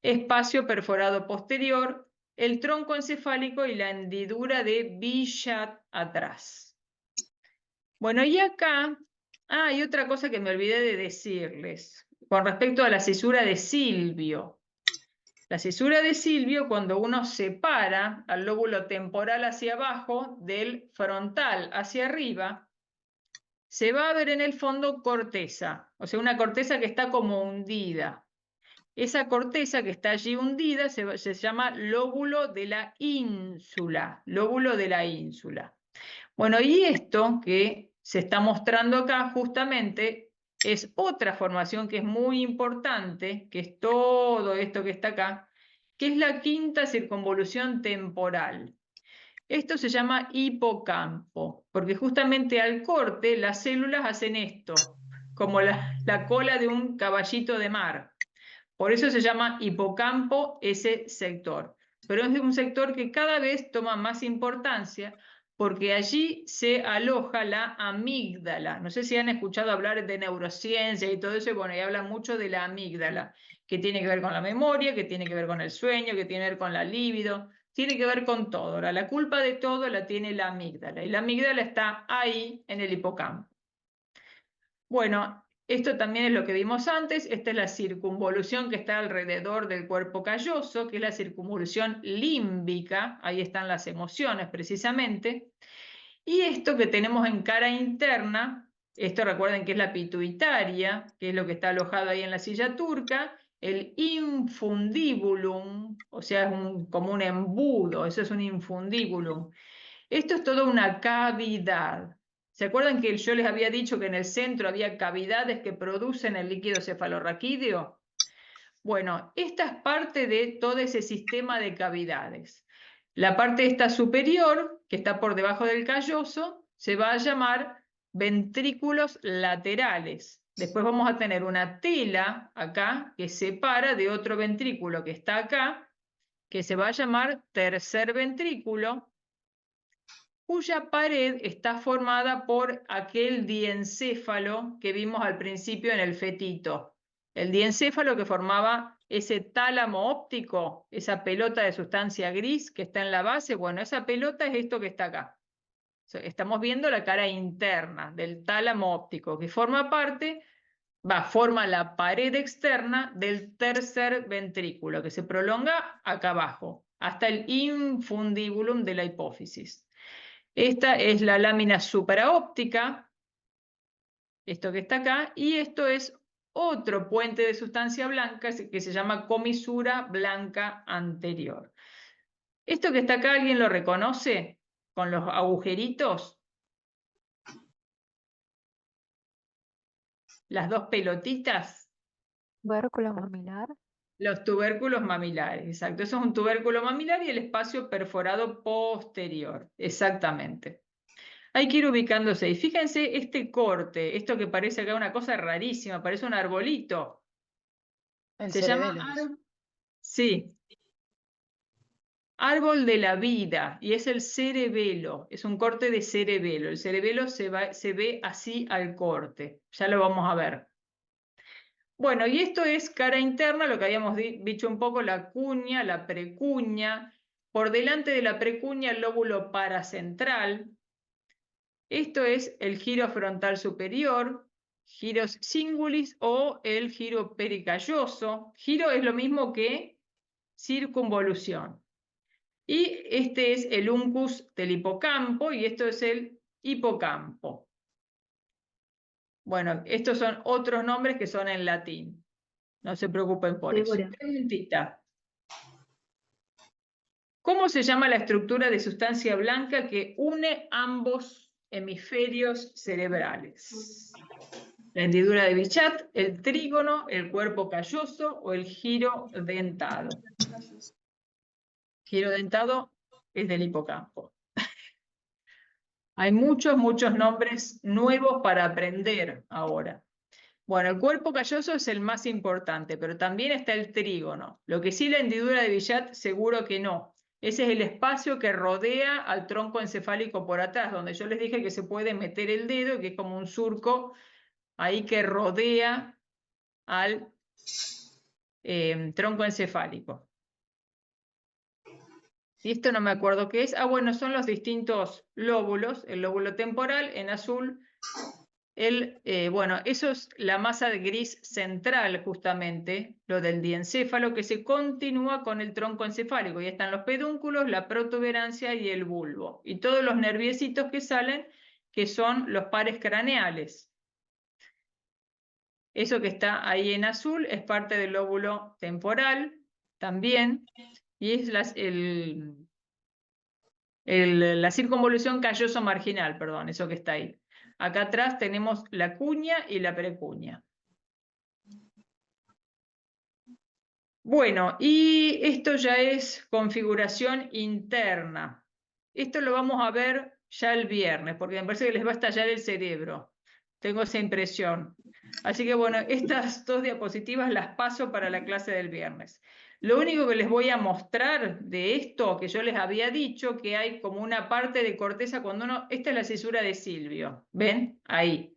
espacio perforado posterior, el tronco encefálico y la hendidura de Bichat atrás. Bueno, y acá hay otra cosa que me olvidé de decirles con respecto a la cisura de Silvio. La cisura de Silvio, cuando uno separa al lóbulo temporal hacia abajo del frontal hacia arriba, se va a ver en el fondo corteza, o sea, una corteza que está como hundida. Esa corteza que está allí hundida se llama lóbulo de la ínsula, lóbulo de la ínsula. Bueno, y esto que se está mostrando acá justamente es otra formación que es muy importante, que es todo esto que está acá, que es la quinta circunvolución temporal. Esto se llama hipocampo, porque justamente al corte las células hacen esto, como la cola de un caballito de mar. Por eso se llama hipocampo ese sector. Pero es un sector que cada vez toma más importancia porque allí se aloja la amígdala. No sé si han escuchado hablar de neurociencia y todo eso, y bueno, y hablan mucho de la amígdala, que tiene que ver con la memoria, que tiene que ver con el sueño, que tiene que ver con la libido, tiene que ver con todo. Ahora, la culpa de todo la tiene la amígdala, y la amígdala está ahí en el hipocampo. Bueno, esto también es lo que vimos antes. Esta es la circunvolución que está alrededor del cuerpo calloso, que es la circunvolución límbica. Ahí están las emociones precisamente. Y esto que tenemos en cara interna, esto recuerden que es la pituitaria, que es lo que está alojado ahí en la silla turca, el infundibulum, o sea, es como un embudo, eso es un infundibulum. Esto es toda una cavidad. ¿Se acuerdan que yo les había dicho que en el centro había cavidades que producen el líquido cefalorraquídeo? Bueno, esta es parte de todo ese sistema de cavidades. La parte esta superior, que está por debajo del calloso, se va a llamar ventrículos laterales. Después vamos a tener una tela acá que separa de otro ventrículo que está acá, que se va a llamar tercer ventrículo, cuya pared está formada por aquel diencéfalo que vimos al principio en el fetito. El diencéfalo que formaba ese tálamo óptico, esa pelota de sustancia gris que está en la base, bueno, esa pelota es esto que está acá. Estamos viendo la cara interna del tálamo óptico, que forma la pared externa del tercer ventrículo, que se prolonga acá abajo, hasta el infundibulum de la hipófisis. Esta es la lámina supraóptica, esto que está acá, y esto es otro puente de sustancia blanca que se llama comisura blanca anterior. Esto que está acá, ¿alguien lo reconoce? Con los agujeritos. Las dos pelotitas. Tubérculo mamilar. Los tubérculos mamilares, exacto. Eso es un tubérculo mamilar y el espacio perforado posterior, exactamente. Hay que ir ubicándose. Y fíjense este corte, esto que parece acá una cosa rarísima, parece un arbolito. Se llama sí, árbol de la vida, y es el cerebelo, es un corte de cerebelo. El cerebelo se ve así al corte, ya lo vamos a ver. Bueno, y esto es cara interna, lo que habíamos dicho un poco, la cuña, la precuña. Por delante de la precuña el lóbulo paracentral. Esto es el giro frontal superior, giros singulis o el giro pericalloso. Giro es lo mismo que circunvolución. Y este es el uncus del hipocampo y esto es el hipocampo. Bueno, estos son otros nombres que son en latín. No se preocupen por eso. Preguntita. ¿Cómo se llama la estructura de sustancia blanca que une ambos hemisferios cerebrales? La hendidura de Bichat, el trígono, el cuerpo calloso o el giro dentado. Giro dentado es del hipocampo. Hay muchos nombres nuevos para aprender ahora. Bueno, el cuerpo calloso es el más importante, pero también está el trígono. Lo que sí, la hendidura de Bichat, seguro que no. Ese es el espacio que rodea al tronco encefálico por atrás, donde yo les dije que se puede meter el dedo, que es como un surco ahí que rodea al tronco encefálico. Y esto no me acuerdo qué es. Ah, bueno, son los distintos lóbulos. El lóbulo temporal en azul. Bueno, eso es la masa de gris central, justamente, lo del diencéfalo, que se continúa con el tronco encefálico. Y están los pedúnculos, la protuberancia y el bulbo. Y todos los nerviecitos que salen, que son los pares craneales. Eso que está ahí en azul es parte del lóbulo temporal también. Y es la circunvolución calloso marginal, perdón, eso que está ahí. Acá atrás tenemos la cuña y la precuña. Bueno, y esto ya es configuración interna. Esto lo vamos a ver ya el viernes, porque me parece que les va a estallar el cerebro. Tengo esa impresión. Así que bueno, estas dos diapositivas las paso para la clase del viernes. Lo único que les voy a mostrar de esto, que yo les había dicho, que hay como una parte de corteza cuando uno... Esta es la cisura de Silvio, ¿ven? Ahí.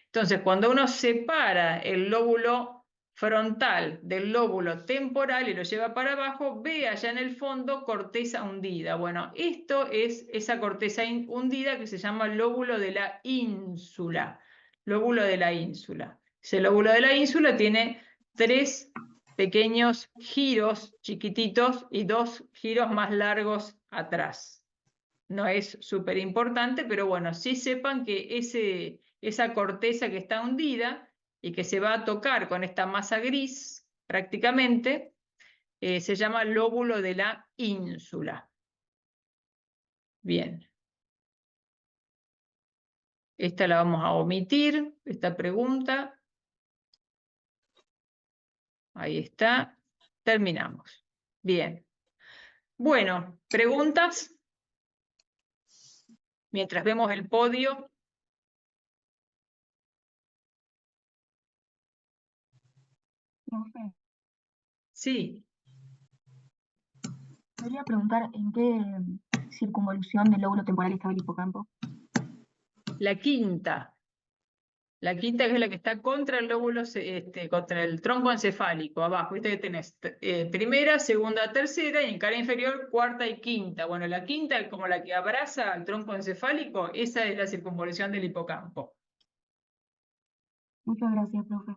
Entonces, cuando uno separa el lóbulo frontal del lóbulo temporal y lo lleva para abajo, ve allá en el fondo corteza hundida. Bueno, esto es esa corteza hundida que se llama lóbulo de la ínsula. Lóbulo de la ínsula. Ese lóbulo de la ínsula tiene 3 pequeños giros chiquititos y 2 giros más largos atrás. No es súper importante, pero bueno, sí sepan que esa corteza que está hundida y que se va a tocar con esta masa gris prácticamente, se llama lóbulo de la ínsula. Bien. Esta la vamos a omitir, esta pregunta. Ahí está. Terminamos. Bien. Bueno, ¿preguntas? Mientras vemos el podio. Profe, Sí. quería preguntar en qué circunvolución del lóbulo temporal estaba el hipocampo. La quinta. La quinta, que es la que está contra el lóbulo, contra el tronco encefálico, abajo. Viste que tenés primera, segunda, tercera, y en cara inferior, cuarta y quinta. Bueno, la quinta, como la que abraza al tronco encefálico, esa es la circunvolución del hipocampo. Muchas gracias, profe.